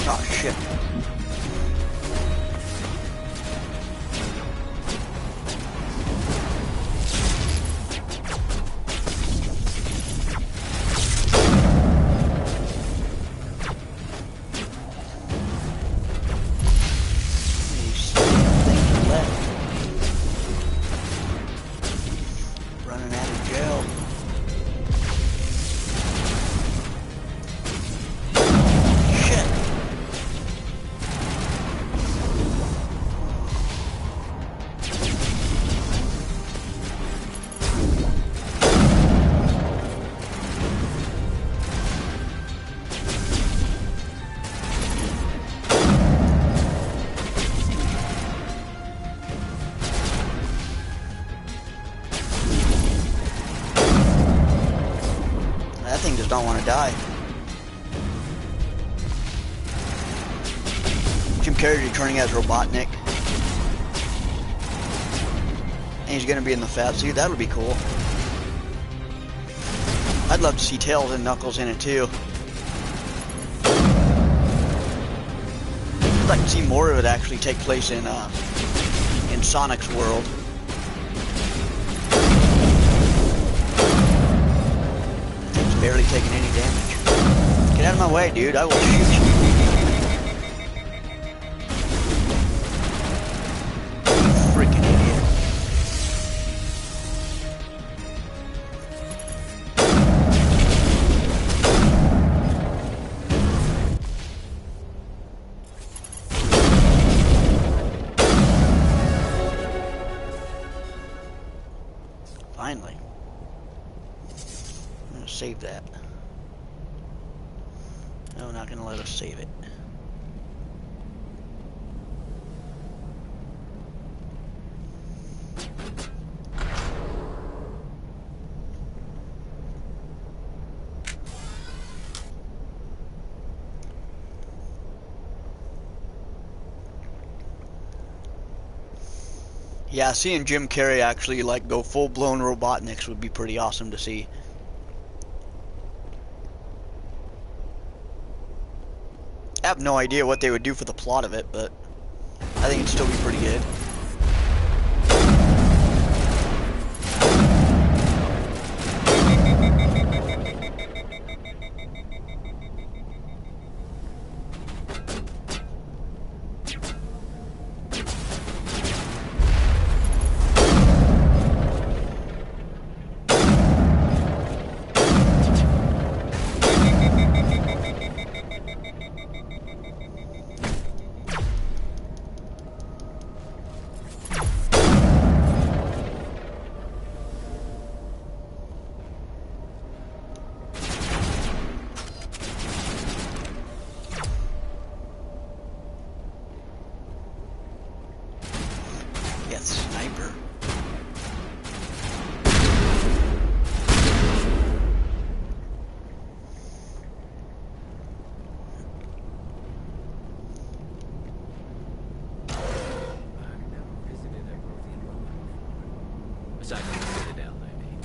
Oh shit. That thing just don't want to die. Jim Carrey returning as Robotnik. And he's gonna be in the fat suit. That would be cool. I'd love to see Tails and Knuckles in it too. I'd like to see more of it actually take place in Sonic's world. He's barely taking any damage. Get out of my way, dude. I will shoot you. Freaking idiot. finally. I'm gonna save that. No, not gonna let us save it. Yeah, seeing Jim Carrey actually like go full-blown Robotniks would be pretty awesome to see. I have no idea what they would do for the plot of it, but I think it'd still be pretty good. Sniper. Aside from the Citadel, I mean.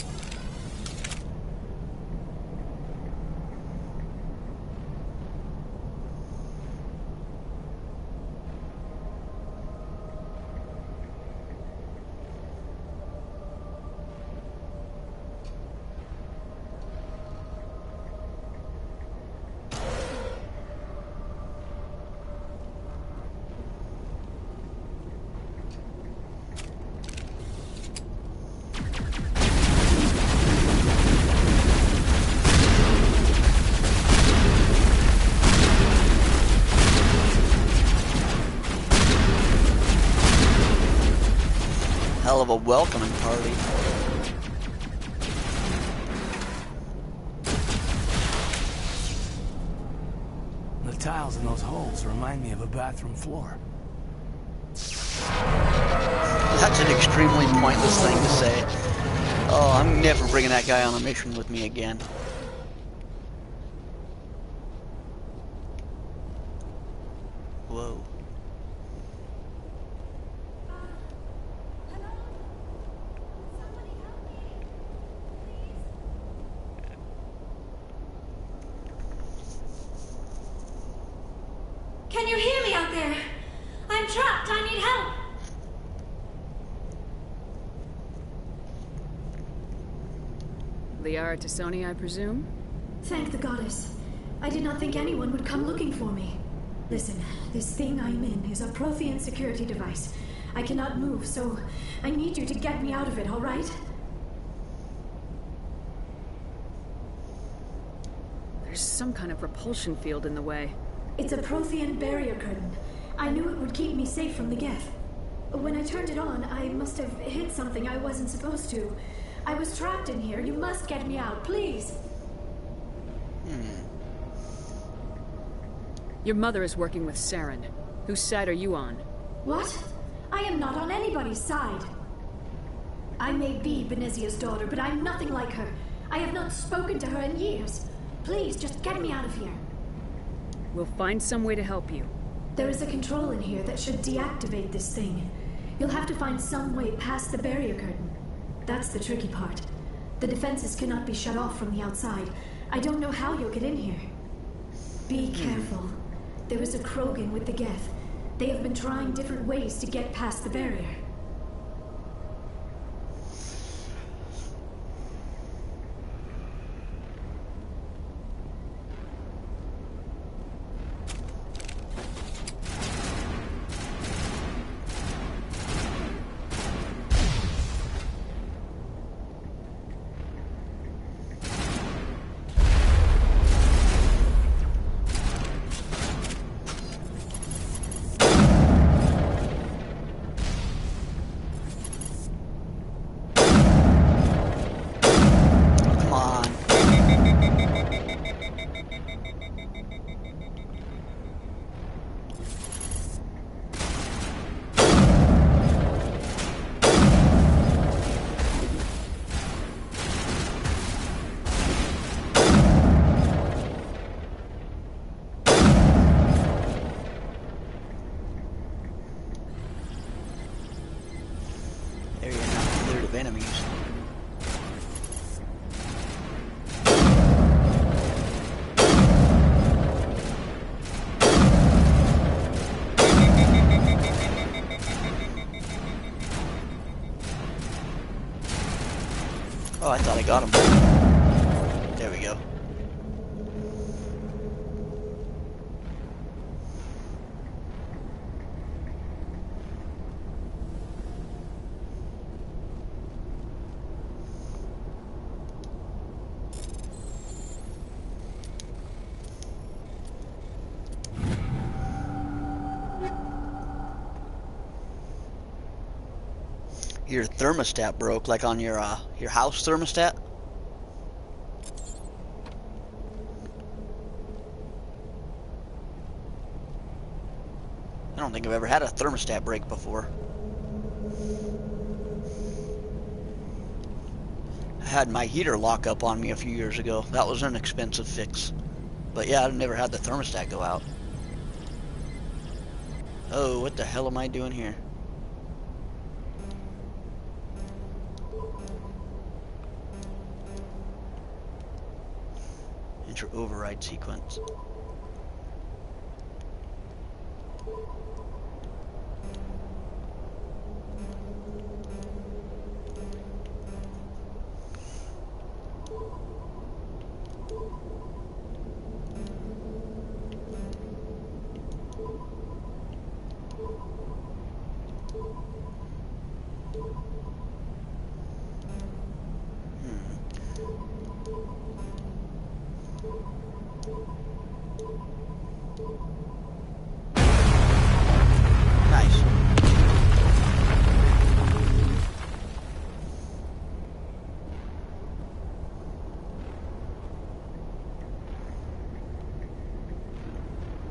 Hell of a welcoming party. The tiles in those holes remind me of a bathroom floor. That's an extremely pointless thing to say. Oh, I'm never bringing that guy on a mission with me again. Whoa. Can you hear me out there? I'm trapped. I need help. Liara Tassoni, I presume? Thank the goddess. I did not think anyone would come looking for me. Listen, this thing I'm in is a Prothean security device. I cannot move, so I need you to get me out of it, all right? There's some kind of repulsion field in the way. It's a Prothean barrier curtain. I knew it would keep me safe from the Geth. When I turned it on, I must have hit something I wasn't supposed to. I was trapped in here. You must get me out, please. Your mother is working with Saren. Whose side are you on? What? I am not on anybody's side. I may be Benezia's daughter, but I'm nothing like her. I have not spoken to her in years. Please, just get me out of here. We'll find some way to help you. There is a control in here that should deactivate this thing. You'll have to find some way past the barrier curtain. That's the tricky part. The defenses cannot be shut off from the outside. I don't know how you'll get in here. Be careful. There is a Krogan with the Geth. They have been trying different ways to get past the barrier. of enemies. Oh, I thought I got him. There we go. Your thermostat broke, like on your house thermostat. I don't think I've ever had a thermostat break before. I had my heater lock up on me a few years ago. That was an expensive fix. But yeah, I've never had the thermostat go out. Oh, what the hell am I doing here? Enter override sequence.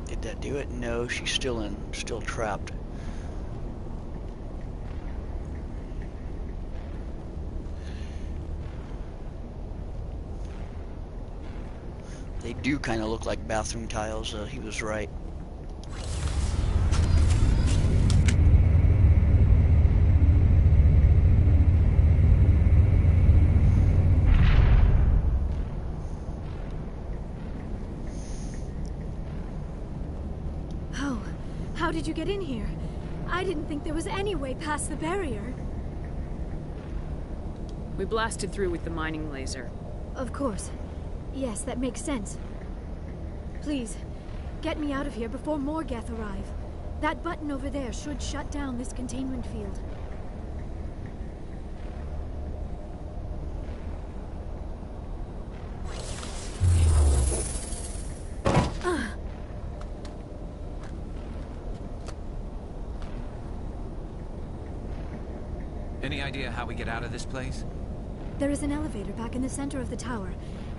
Did that do it? No, she's still trapped. They do kind of look like bathroom tiles. He was right. How did you get in here? I didn't think there was any way past the barrier. We blasted through with the mining laser. Of course. Yes, that makes sense. Please, get me out of here before more Geth arrive. That button over there should shut down this containment field. Any idea how we get out of this place? There is an elevator back in the center of the tower.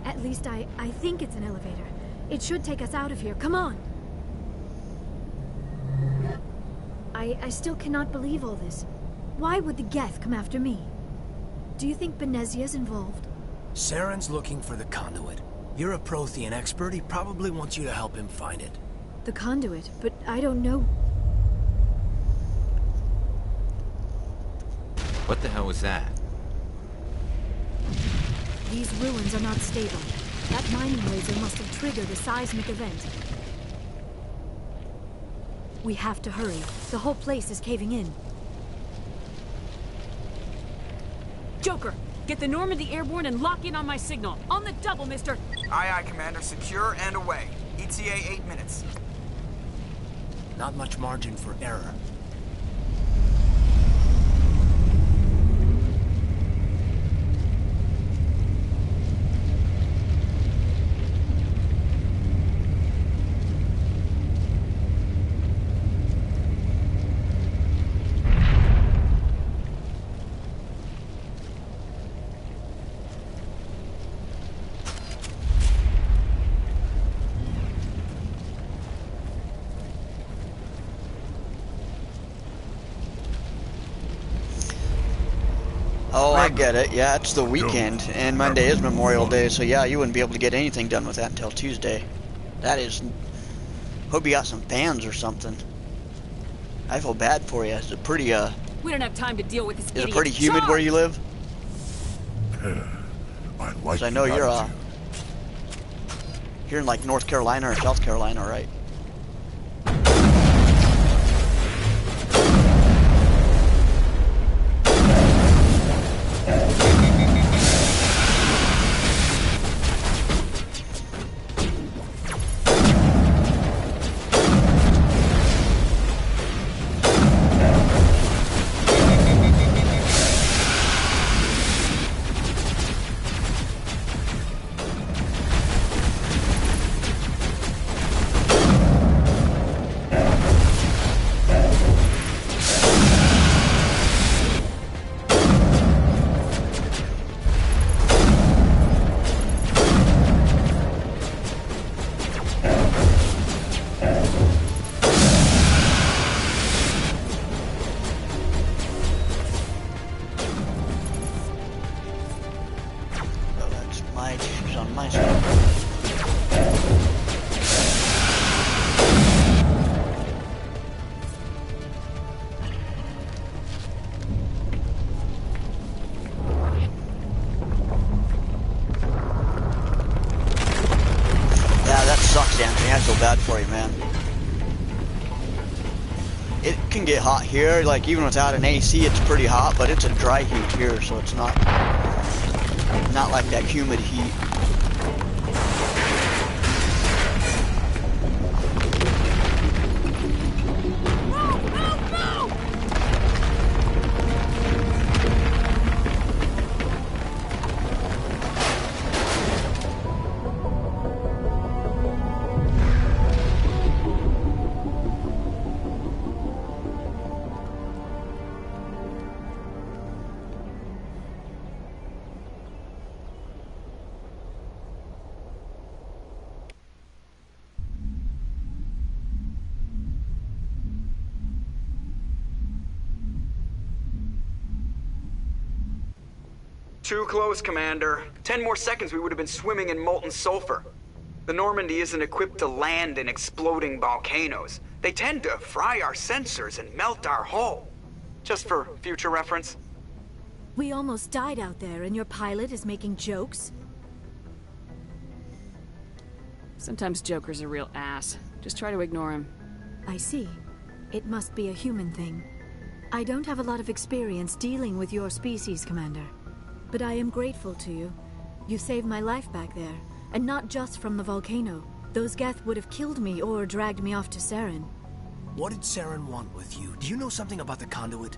At least I think it's an elevator. It should take us out of here. Come on! I still cannot believe all this. Why would the Geth come after me? Do you think Benezia's involved? Saren's looking for the conduit. You're a Prothean expert. He probably wants you to help him find it. The conduit? But I don't know... What the hell was that? These ruins are not stable. That mining laser must have triggered a seismic event. We have to hurry. The whole place is caving in. Joker, get the Normandy airborne and lock in on my signal. On the double, mister! Aye, aye, Commander. Secure and away. ETA 8 minutes. Not much margin for error. Oh, I get it. Yeah, it's the weekend, and Monday is Memorial Day, so yeah, you wouldn't be able to get anything done with that until Tuesday. That is... Hope you got some fans or something. I feel bad for you. Is it pretty, We don't have time to deal with this Is idiot. it pretty humid where you live? I like 'Cause I know your you're in like North Carolina or South Carolina, right? Bad for you, man. It can get hot here, like even without an AC it's pretty hot, but it's a dry heat here, so it's not like that humid heat. Too close, Commander. 10 more seconds we would have been swimming in molten sulfur. The Normandy isn't equipped to land in exploding volcanoes. They tend to fry our sensors and melt our hull. Just for future reference. We almost died out there and your pilot is making jokes? Sometimes Joker's a real ass. Just try to ignore him. I see. It must be a human thing. I don't have a lot of experience dealing with your species, Commander. But I am grateful to you. You saved my life back there, and not just from the volcano. Those Geth would have killed me or dragged me off to Saren. What did Saren want with you? Do you know something about the conduit?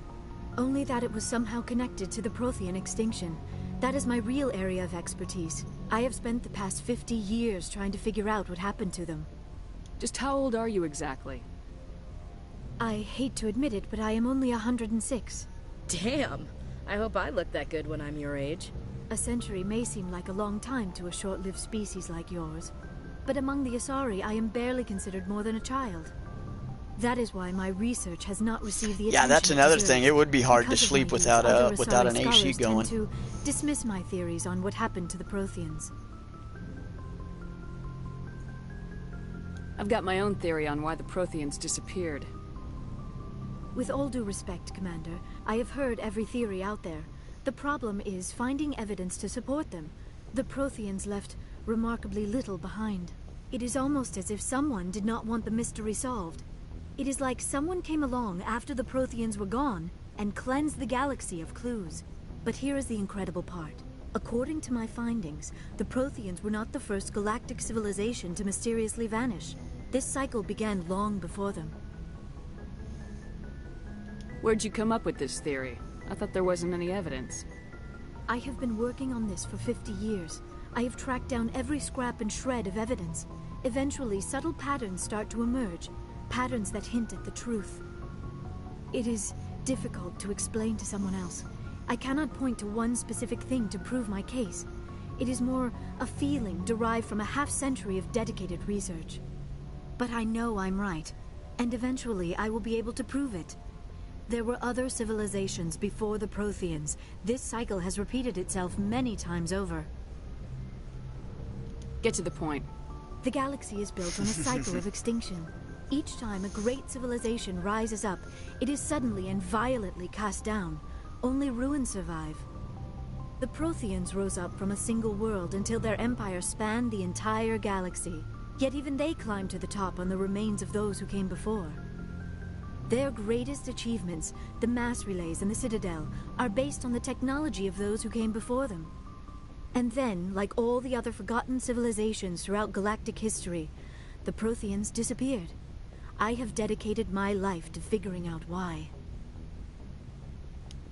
Only that it was somehow connected to the Prothean extinction. That is my real area of expertise. I have spent the past 50 years trying to figure out what happened to them. Just how old are you exactly? I hate to admit it, but I am only 106. Damn! I hope I look that good when I'm your age. A century may seem like a long time to a short-lived species like yours. But among the Asari, I am barely considered more than a child. That is why my research has not received the attention. Yeah, that's another thing. It would be hard to sleep without an AC going. To dismiss my theories on what happened to the Protheans. I've got my own theory on why the Protheans disappeared. With all due respect, Commander, I have heard every theory out there. The problem is finding evidence to support them. The Protheans left remarkably little behind. It is almost as if someone did not want the mystery solved. It is like someone came along after the Protheans were gone and cleansed the galaxy of clues. But here is the incredible part. According to my findings, the Protheans were not the first galactic civilization to mysteriously vanish. This cycle began long before them. Where'd you come up with this theory? I thought there wasn't any evidence. I have been working on this for 50 years. I have tracked down every scrap and shred of evidence. Eventually, subtle patterns start to emerge. Patterns that hint at the truth. It is difficult to explain to someone else. I cannot point to one specific thing to prove my case. It is more a feeling derived from a half-century of dedicated research. But I know I'm right, and eventually I will be able to prove it. There were other civilizations before the Protheans. This cycle has repeated itself many times over. Get to the point. The galaxy is built on a cycle of extinction. Each time a great civilization rises up, it is suddenly and violently cast down. Only ruins survive. The Protheans rose up from a single world until their empire spanned the entire galaxy. Yet even they climbed to the top on the remains of those who came before. Their greatest achievements, the mass relays and the Citadel, are based on the technology of those who came before them. And then, like all the other forgotten civilizations throughout galactic history, the Protheans disappeared. I have dedicated my life to figuring out why.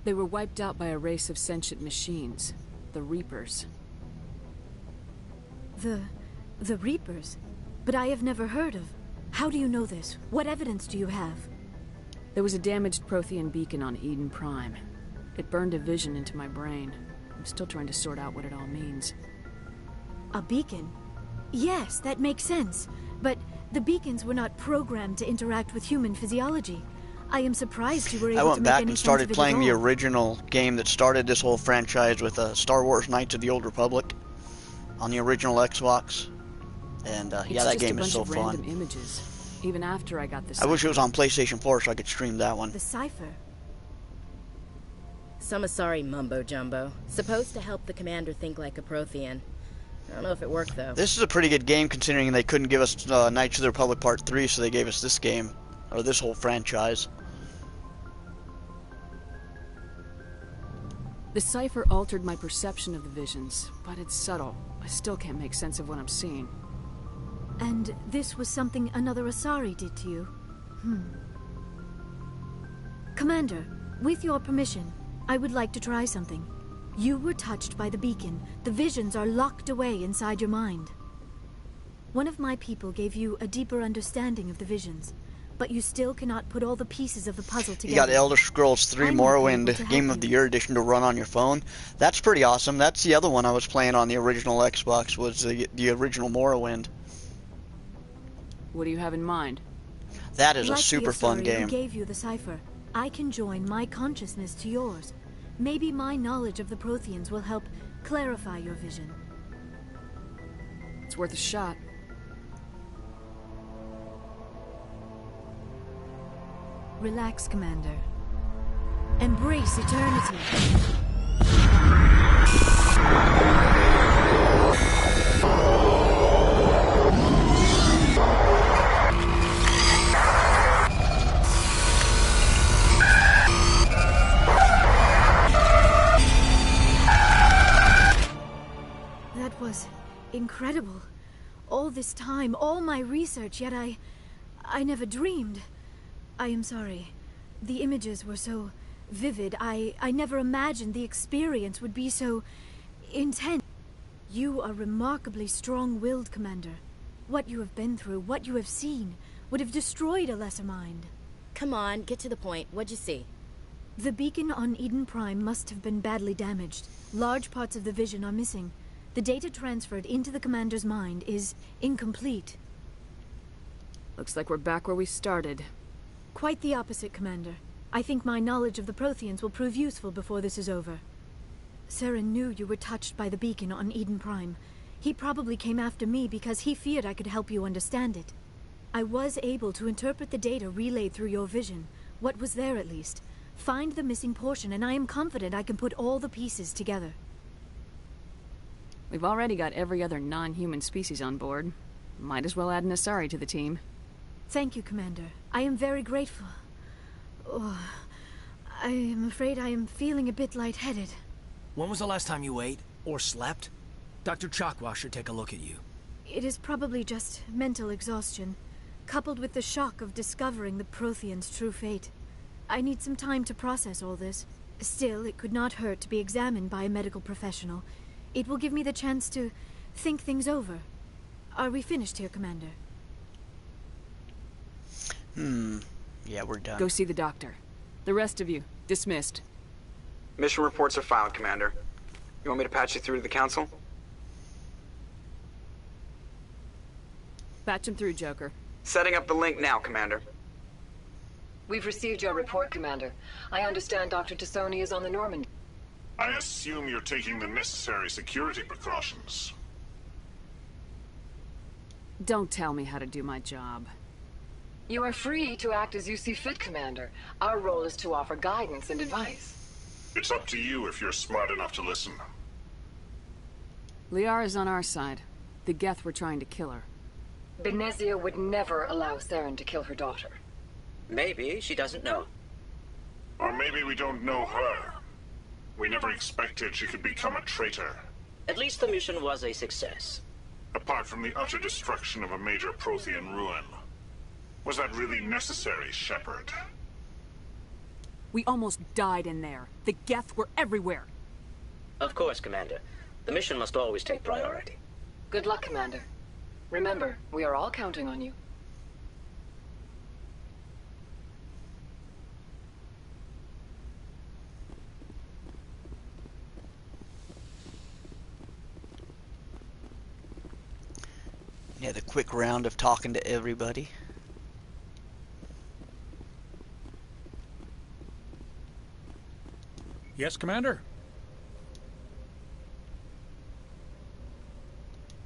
They were wiped out by a race of sentient machines, the Reapers. The Reapers? But I have never heard of. How do you know this? What evidence do you have? There was a damaged Prothean beacon on Eden Prime. It burned a vision into my brain. I'm still trying to sort out what it all means. A beacon? Yes, that makes sense. But the beacons were not programmed to interact with human physiology. I am surprised you were able to make any sense of it at all. I went back and started playing the original game that started this whole franchise with Star Wars Knights of the Old Republic on the original Xbox. And yeah, that game is so fun. Random images. Even after I got this. I wish it was on PlayStation 4 so I could stream that one. The cipher. Some Asari mumbo jumbo. Supposed to help the commander think like a Prothean. I don't know if it worked though. This is a pretty good game considering they couldn't give us Knights of the Republic Part 3, so they gave us this game. Or this whole franchise. The cipher altered my perception of the visions, but it's subtle. I still can't make sense of what I'm seeing. And this was something another Asari did to you? Commander, with your permission, I would like to try something. You were touched by the beacon. The visions are locked away inside your mind. One of my people gave you a deeper understanding of the visions, but you still cannot put all the pieces of the puzzle together. You got Elder Scrolls 3 Morrowind Game of the Year Edition to run on your phone. That's pretty awesome. That's the other one I was playing on the original Xbox, was the original Morrowind. What do you have in mind? That is like a super fun game. Who gave you the cipher, I can join my consciousness to yours. Maybe my knowledge of the Protheans will help clarify your vision. It's worth a shot. Relax, Commander. Embrace eternity. That was incredible. All this time, all my research, yet I never dreamed. I am sorry. The images were so vivid. I never imagined the experience would be so intense. You are remarkably strong-willed, Commander. What you have been through, what you have seen, would have destroyed a lesser mind. Come on, get to the point. What'd you see? The beacon on Eden Prime must have been badly damaged. Large parts of the vision are missing. The data transferred into the Commander's mind is incomplete. Looks like we're back where we started. Quite the opposite, Commander. I think my knowledge of the Protheans will prove useful before this is over. Saren knew you were touched by the beacon on Eden Prime. He probably came after me because he feared I could help you understand it. I was able to interpret the data relayed through your vision, what was there at least, find the missing portion, and I am confident I can put all the pieces together. We've already got every other non-human species on board. Might as well add an Asari to the team. Thank you, Commander. I am very grateful. Oh, I am afraid I am feeling a bit lightheaded. When was the last time you ate or slept? Dr. Chakwa should take a look at you. It is probably just mental exhaustion, coupled with the shock of discovering the Protheans' true fate. I need some time to process all this. Still, it could not hurt to be examined by a medical professional. It will give me the chance to think things over. Are we finished here, Commander? Yeah, we're done. Go see the doctor. The rest of you, dismissed. Mission reports are filed, Commander. You want me to patch you through to the Council? Patch him through, Joker. Setting up the link now, Commander. We've received your report, Commander. I understand Dr. Tassoni is on the Normandy. I assume you're taking the necessary security precautions. Don't tell me how to do my job. You are free to act as you see fit, Commander. Our role is to offer guidance and advice. It's up to you if you're smart enough to listen. Liara's on our side. The Geth were trying to kill her. Benezia would never allow Theron to kill her daughter. Maybe she doesn't know. Or maybe we don't know her. We never expected she could become a traitor. At least the mission was a success. Apart from the utter destruction of a major Prothean ruin. Was that really necessary, Shepard? We almost died in there. The Geth were everywhere. Of course, Commander. The mission must always take priority. Good luck, Commander. Remember, we are all counting on you. Yeah, the quick round of talking to everybody. Yes, Commander?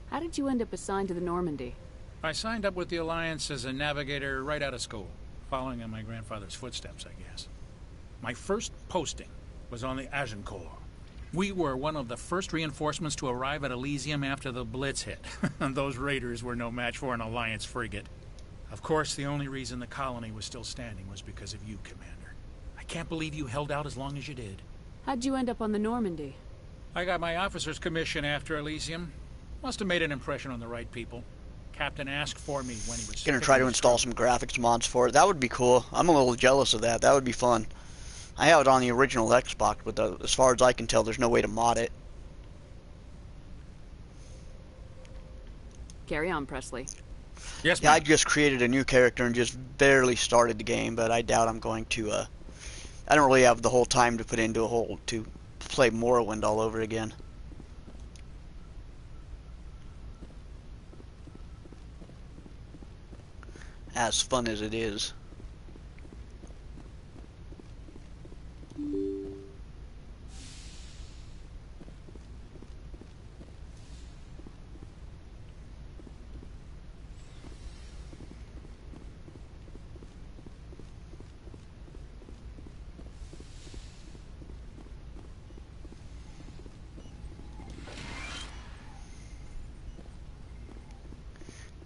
How did you end up assigned to the Normandy? I signed up with the Alliance as a navigator right out of school, following in my grandfather's footsteps, I guess. My first posting was on the Agincourt. We were one of the first reinforcements to arrive at Elysium after the Blitz hit, and those raiders were no match for an Alliance frigate. Of course, the only reason the colony was still standing was because of you, Commander. I can't believe you held out as long as you did. How'd you end up on the Normandy? I got my officer's commission after Elysium. Must have made an impression on the right people. Captain asked for me when he was... Gonna try to install some graphics mods for it. That would be cool. I'm a little jealous of that. That would be fun. I have it on the original Xbox, but as far as I can tell, there's no way to mod it. Carry on, Presley. Yes, yeah, I just created a new character and just barely started the game, but I doubt I'm going to, I don't really have the whole time to put into to play Morrowind all over again. As fun as it is.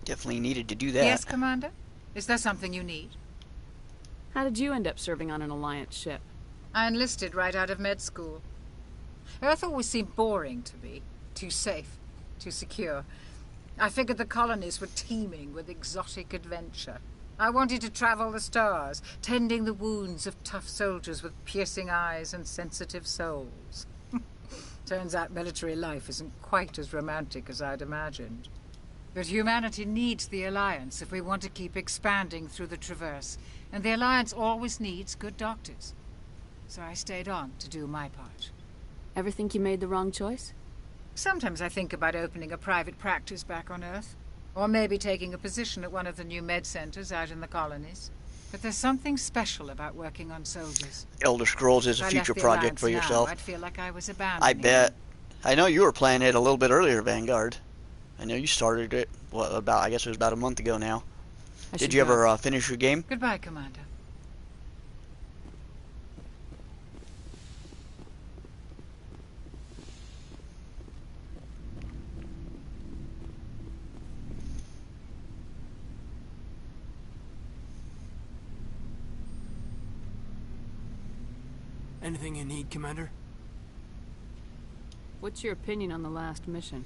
Definitely needed to do that. Yes, Commander? Is there something you need? How did you end up serving on an Alliance ship? I enlisted right out of med school. Earth always seemed boring to me. Too safe, too secure. I figured the colonies were teeming with exotic adventure. I wanted to travel the stars, tending the wounds of tough soldiers with piercing eyes and sensitive souls. Turns out military life isn't quite as romantic as I'd imagined. But humanity needs the Alliance if we want to keep expanding through the Traverse, and the Alliance always needs good doctors. So I stayed on to do my part. Ever think you made the wrong choice? Sometimes I think about opening a private practice back on Earth, or maybe taking a position at one of the new med centers out in the colonies. But there's something special about working on soldiers. Elder Scrolls is a If I future left the project for Alliance yourself. now, I'd feel like I was abandoning I bet. them. I know you were playing it a little bit earlier, Vanguard. I know you started it, I guess it was about a month ago now. Did you ever finish your game? Goodbye, Commander. Anything you need, Commander? What's your opinion on the last mission?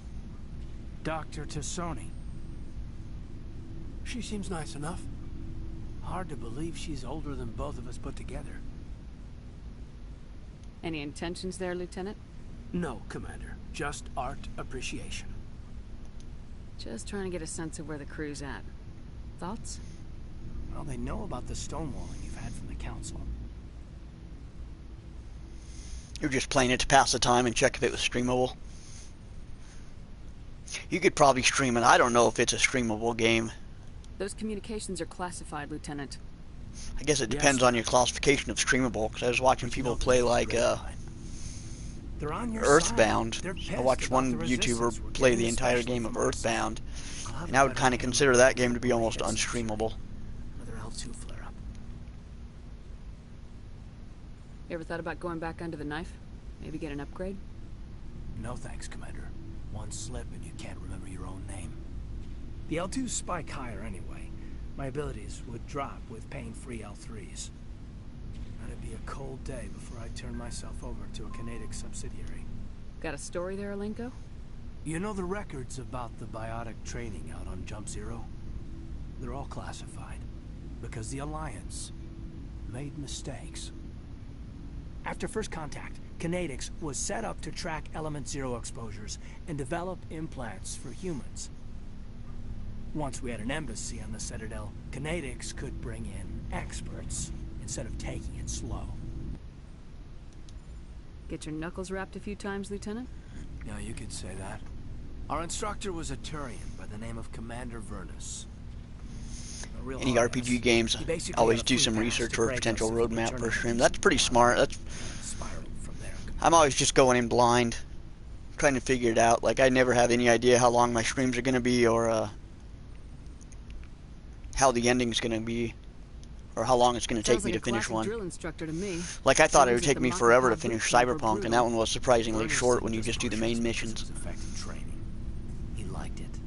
Dr. Tassoni. She seems nice enough. Hard to believe she's older than both of us put together. Any intentions there, Lieutenant? No, Commander. Just art appreciation. Just trying to get a sense of where the crew's at. Thoughts? Well, they know about the stonewalling you've had from the Council. You're just playing it to pass the time and check if it was streamable. You could probably stream it. I don't know if it's a streamable game. Those communications are classified, Lieutenant. I guess it depends on your classification of streamable, because I was watching people play like Earthbound. I watched one YouTuber play the entire game of Earthbound, and I would kind of consider that game to be almost unstreamable. Another L2 flare-up. You ever thought about going back under the knife? Maybe get an upgrade? No thanks, Commander. One slip and you can't remember your own name. The L2s spike higher anyway. My abilities would drop with pain-free L3s. And it'd be a cold day before I turn myself over to a Canadic subsidiary. Got a story there, Alenko? You know the records about the biotic training out on Jump Zero? They're all classified. Because the Alliance made mistakes. After first contact, Canadics was set up to track Element Zero exposures and develop implants for humans. Once we had an embassy on the Citadel, Canadics could bring in experts instead of taking it slow. Get your knuckles rapped a few times, Lieutenant? Yeah, you could say that. Our instructor was a Turian by the name of Commander Vernus. Any RPG games, always do some research for a potential roadmap per stream. That's pretty smart. I'm always just going in blind, trying to figure it out. Like, I never have any idea how long my streams are going to be, or how the ending's going to be, or how long it's going to take me to finish one. Drill instructor to me. Like, I thought it would take me forever to finish Cyberpunk, and that one was surprisingly short when you just do the main missions. He liked it.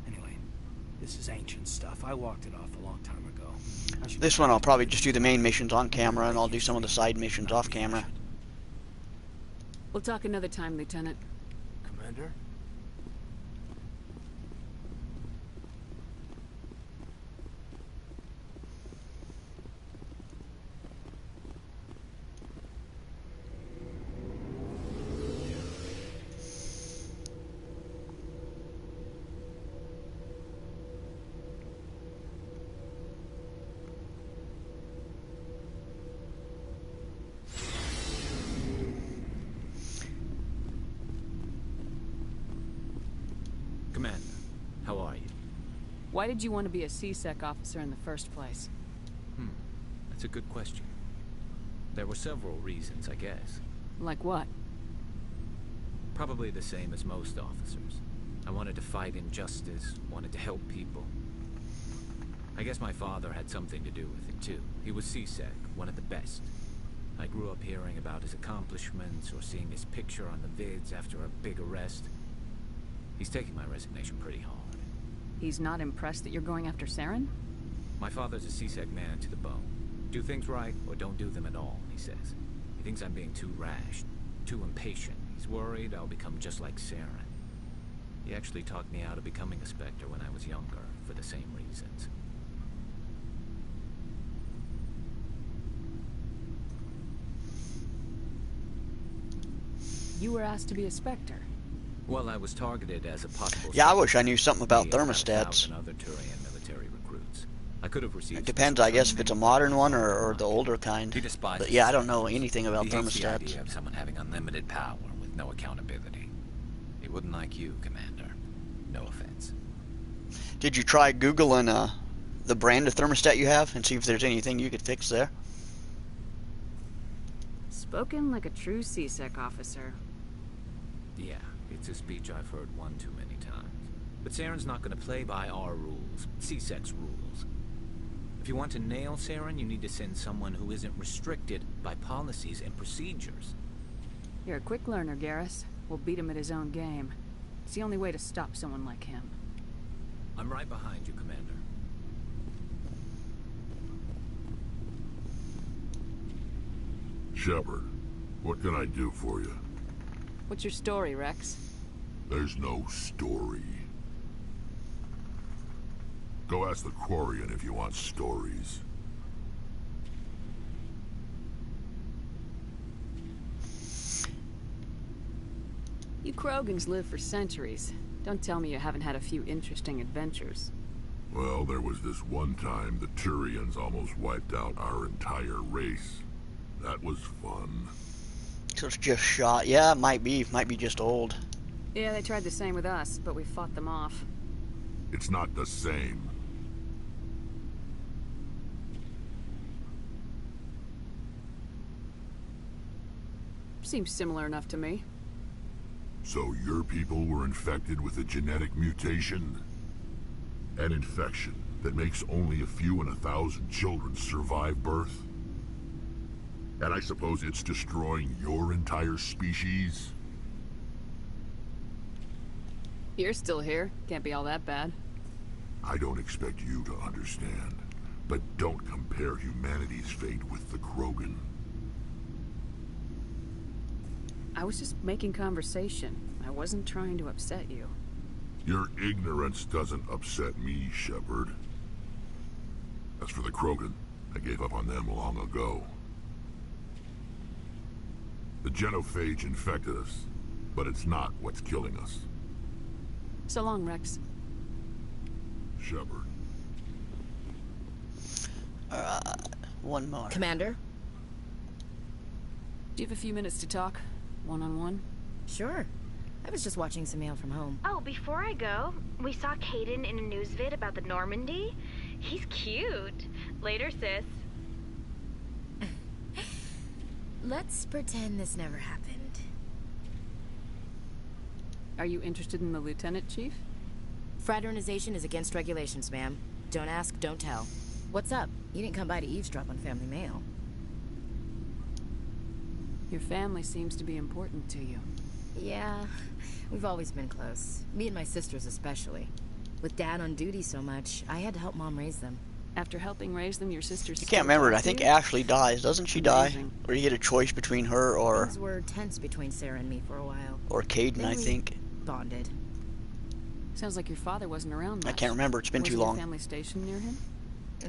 Anyway, this is ancient stuff. I walked it off a long time ago. This one I'll probably just do the main missions on camera, and I'll do some of the side missions off camera. We'll talk another time, Lieutenant. Commander? Commander, how are you? Why did you want to be a C-Sec officer in the first place? That's a good question. There were several reasons, I guess. Like what? Probably the same as most officers. I wanted to fight injustice, wanted to help people. I guess my father had something to do with it, too. He was C-Sec, one of the best. I grew up hearing about his accomplishments or seeing his picture on the vids after a big arrest. He's taking my resignation pretty hard. He's not impressed that you're going after Saren? My father's a C-Sec man to the bone. Do things right, or don't do them at all, he says. He thinks I'm being too rash, too impatient. He's worried I'll become just like Saren. He actually talked me out of becoming a Spectre when I was younger, for the same reasons. You were asked to be a Spectre. Well, I was targeted as a possible... Yeah, I wish I knew something about thermostats. Other Turian military recruits. I could have received... It depends, I guess, if it's a modern one or the older kind. But yeah, I don't know anything about thermostats. He hates the idea of someone having unlimited power with no accountability. He wouldn't like you, Commander. No offense. Did you try Googling the brand of thermostat you have and see if there's anything you could fix there? Spoken like a true C-Sec officer. Yeah. It's a speech I've heard one too many times. But Saren's not going to play by our rules, C-Sec's rules. If you want to nail Saren, you need to send someone who isn't restricted by policies and procedures. You're a quick learner, Garrus. We'll beat him at his own game. It's the only way to stop someone like him. I'm right behind you, Commander. Shepard, what can I do for you? What's your story, Rex? There's no story. Go ask the Quarian if you want stories. You Krogans live for centuries. Don't tell me you haven't had a few interesting adventures. Well, there was this one time the Turians almost wiped out our entire race. That was fun. So it's just shot. Yeah, it might be just old. Yeah, they tried the same with us, but we fought them off. It's not the same. Seems similar enough to me. So your people were infected with a genetic mutation? An infection that makes only a few in 1,000 children survive birth? And I suppose it's destroying your entire species? You're still here. Can't be all that bad. I don't expect you to understand, but don't compare humanity's fate with the Krogan. I was just making conversation. I wasn't trying to upset you. Your ignorance doesn't upset me, Shepard. As for the Krogan, I gave up on them long ago. The genophage infected us, but it's not what's killing us. So long, Rex. Shepard. One more. Commander? Do you have a few minutes to talk? One-on-one? Sure. I was just watching some mail from home. Oh, before I go, we saw Kaidan in a news vid about the Normandy. He's cute. Later, sis. Let's pretend this never happened. Are you interested in the Lieutenant, Chief? Fraternization is against regulations, ma'am. Don't ask, don't tell. What's up? You didn't come by to eavesdrop on family mail. Your family seems to be important to you. Yeah, we've always been close. Me and my sisters especially. With Dad on duty so much, I had to help Mom raise them. After helping raise them, your sisters... I can't remember. I think Ashley dies. Doesn't she die? Or you get a choice between her or... Things were tense between Sarah and me for a while. Or Kaidan, I think. Bonded. Sounds like your father wasn't around much. I can't remember. It's been too long. Was your family stationed near him?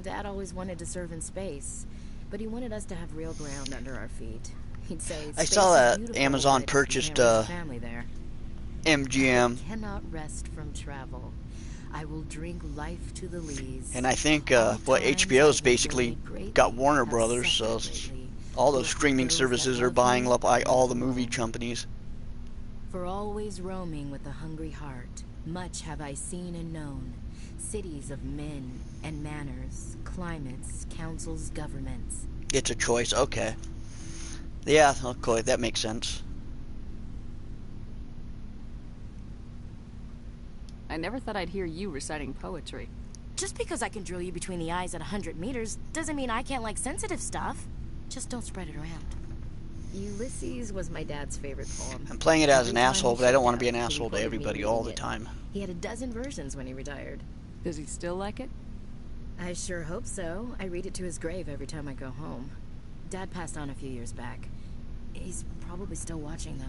Dad always wanted to serve in space, but he wanted us to have real ground under our feet. He'd say, I saw that Amazon purchased family there. MGM. I cannot rest from travel. I will drink life to the lees. And I think HBO's basically got Warner Brothers, so all those streaming services are buying up all the movie companies. For always roaming with a hungry heart, much have I seen and known. Cities of men and manners, climates, councils, governments. It's a choice, okay. Yeah, okay, that makes sense. I never thought I'd hear you reciting poetry. Just because I can drill you between the eyes at 100 meters doesn't mean I can't like sensitive stuff. Just don't spread it around. Ulysses was my dad's favorite poem. I'm playing it as an asshole, but I don't want to be an asshole to everybody all the time. He had a dozen versions when he retired. Does he still like it? I sure hope so. I read it to his grave every time I go home. Dad passed on a few years back. He's probably still watching, though.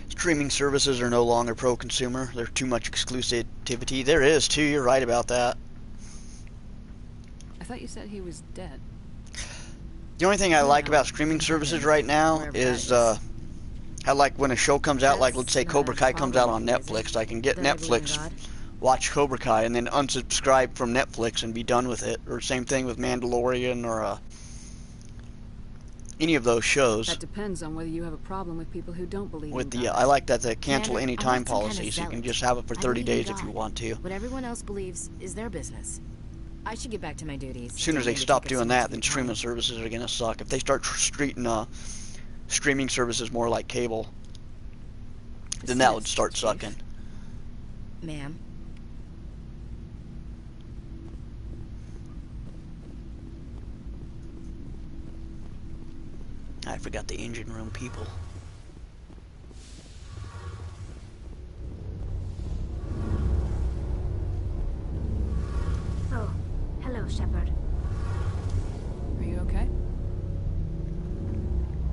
Streaming services are no longer pro-consumer. There's too much exclusivity. There is, too. You're right about that. I thought you said he was dead. The only thing I like about streaming services right now is how, like, when a show comes out, like, let's say Cobra Kai comes out on Netflix, I can get Netflix, watch Cobra Kai, and then unsubscribe from Netflix and be done with it. Or same thing with Mandalorian or any of those shows. That depends on whether you have a problem with people who don't believe with in the God. I like that the cancel any time I'm some kind of policy, so you can zealot. just have it for I 30 believe in days if God. you want to. What everyone else believes is their business. I should get back to my duties. As soon as they stop doing that, then streaming services are gonna suck. If they start treating streaming services more like cable, then that would start sucking. Ma'am. I forgot the engine room people. Oh, hello, Shepard. Are you okay?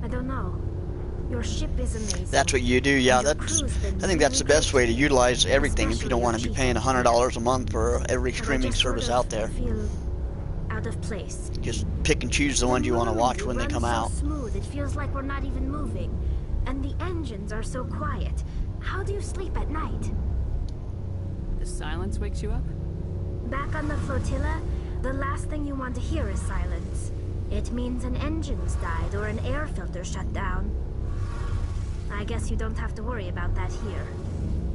I don't know. Your ship is amazing. That's what you do, yeah. That's. I think that's the best way to utilize everything if you don't want to be paying $100 a month for every streaming service out there. Feel out of place. Just pick and choose the ones you want to watch when they come out. So smooth, it feels like we're not even moving, and the engines are so quiet. How do you sleep at night? The silence wakes you up? Back on the flotilla, the last thing you want to hear is silence. It means an engine's died or an air filter shut down. I guess you don't have to worry about that here.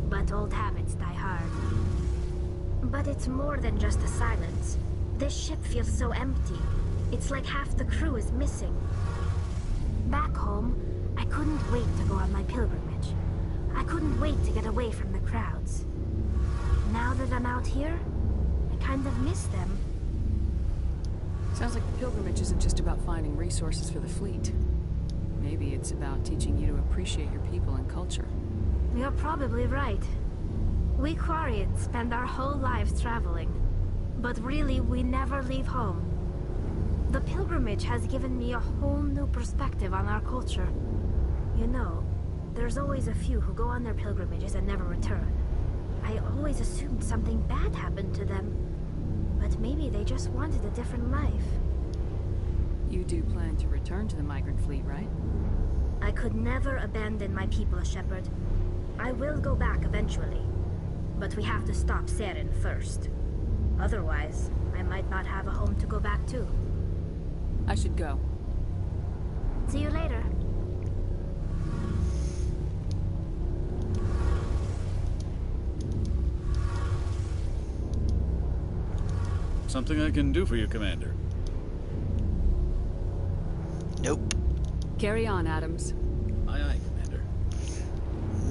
But old habits die hard. But it's more than just the silence. This ship feels so empty. It's like half the crew is missing. Back home, I couldn't wait to go on my pilgrimage. I couldn't wait to get away from the crowds. Now that I'm out here, I kind of miss them. Sounds like the pilgrimage isn't just about finding resources for the fleet. Maybe it's about teaching you to appreciate your people and culture. You're probably right. We Quarians spend our whole lives traveling, but really we never leave home. The pilgrimage has given me a whole new perspective on our culture. You know, there's always a few who go on their pilgrimages and never return. I always assumed something bad happened to them, but maybe they just wanted a different life. You do plan to return to the migrant fleet, right? I could never abandon my people, Shepard. I will go back eventually, but we have to stop Saren first. Otherwise, I might not have a home to go back to. I should go. See you later. Something I can do for you, Commander? Nope. Carry on, Adams. Aye, aye, Commander.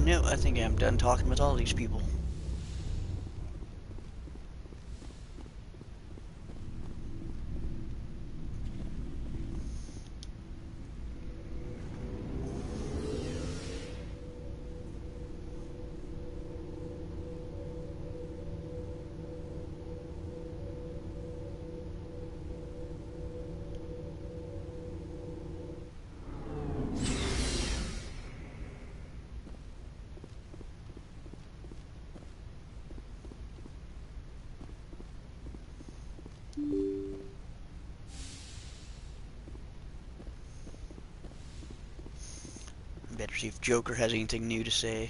No, I think I'm done talking with all these people. Better see if Joker has anything new to say.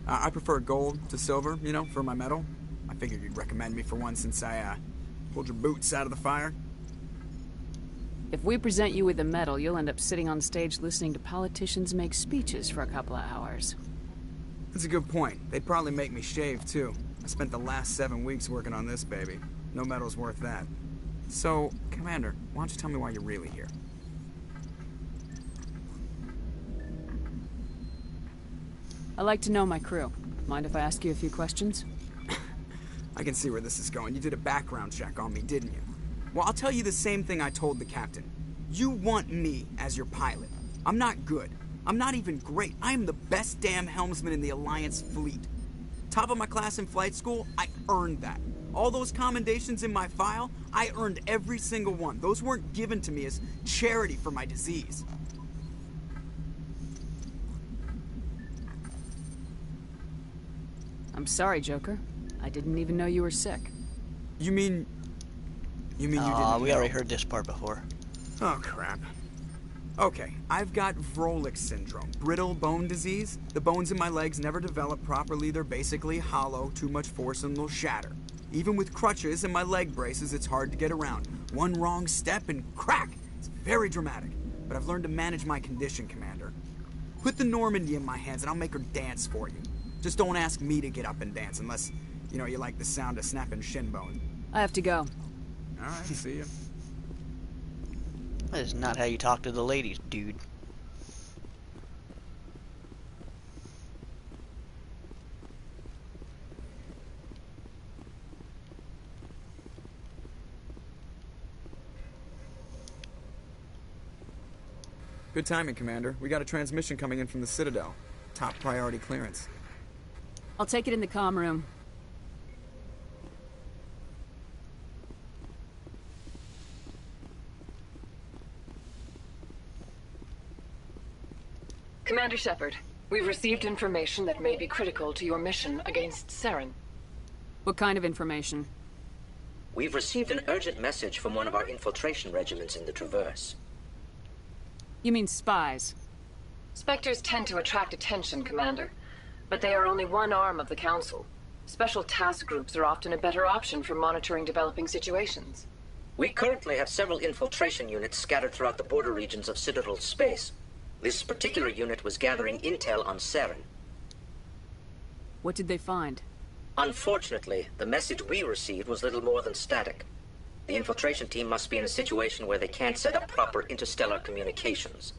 I prefer gold to silver, you know, for my medal. I figured you'd recommend me for one since I, pulled your boots out of the fire. If we present you with a medal, you'll end up sitting on stage listening to politicians make speeches for a couple of hours. That's a good point. They'd probably make me shave, too. I spent the last 7 weeks working on this baby. No medal's worth that. So, Commander, why don't you tell me why you're really here? I like to know my crew. Mind if I ask you a few questions? I can see where this is going. You did a background check on me, didn't you? Well, I'll tell you the same thing I told the captain. You want me as your pilot. I'm not good. I'm not even great. I am the best damn helmsman in the Alliance fleet. Top of my class in flight school, I earned that. All those commendations in my file, I earned every single one. Those weren't given to me as charity for my disease. I'm sorry, Joker. I didn't even know you were sick. You mean you didn't know? We already heard this part before. Oh, crap. Okay, I've got Vrolik syndrome, brittle bone disease. The bones in my legs never develop properly. They're basically hollow, too much force and they'll shatter. Even with crutches and my leg braces, it's hard to get around. One wrong step and crack! It's very dramatic. But I've learned to manage my condition, Commander. Put the Normandy in my hands and I'll make her dance for you. Just don't ask me to get up and dance unless, you know, you like the sound of snapping shin bone. I have to go. Alright, see ya. That is not how you talk to the ladies, dude. Good timing, Commander. We got a transmission coming in from the Citadel. Top priority clearance. I'll take it in the comm room. Commander Shepard, we've received information that may be critical to your mission against Saren. What kind of information? We've received an urgent message from one of our infiltration regiments in the Traverse. You mean spies? Spectres tend to attract attention, Commander, but they are only one arm of the Council. Special task groups are often a better option for monitoring developing situations. We currently have several infiltration units scattered throughout the border regions of Citadel space. This particular unit was gathering intel on Saren. What did they find? Unfortunately, the message we received was little more than static. The infiltration team must be in a situation where they can't set up proper interstellar communications.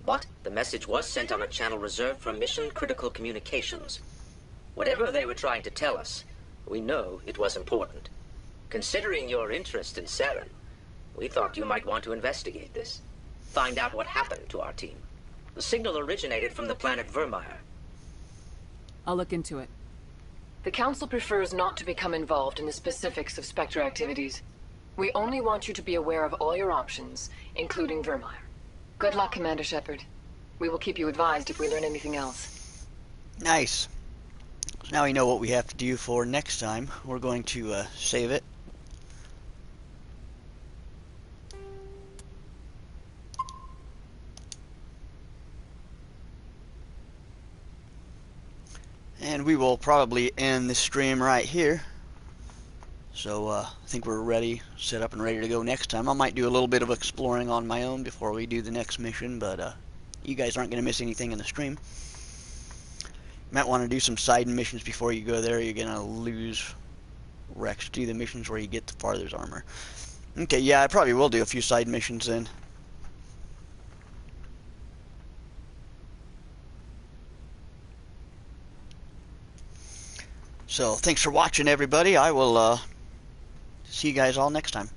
But the message was sent on a channel reserved for mission-critical communications. Whatever they were trying to tell us, we know it was important. Considering your interest in Saren, we thought you might want to investigate this. Find out what happened to our team. The signal originated from the planet Vermeer. I'll look into it. The Council prefers not to become involved in the specifics of Spectre activities. We only want you to be aware of all your options, including Vermeer. Good luck, Commander Shepard. We will keep you advised if we learn anything else. Nice. So now we know what we have to do for next time. We're going to save it. And we will probably end the stream right here. So I think we're ready, set up and ready to go next time. I might do a little bit of exploring on my own before we do the next mission, but you guys aren't going to miss anything in the stream. You might want to do some side missions before you go there. You're going to lose Rex. Do the missions where you get the farthest armor. Okay, yeah, I probably will do a few side missions then. So, thanks for watching, everybody. I will see you guys all next time.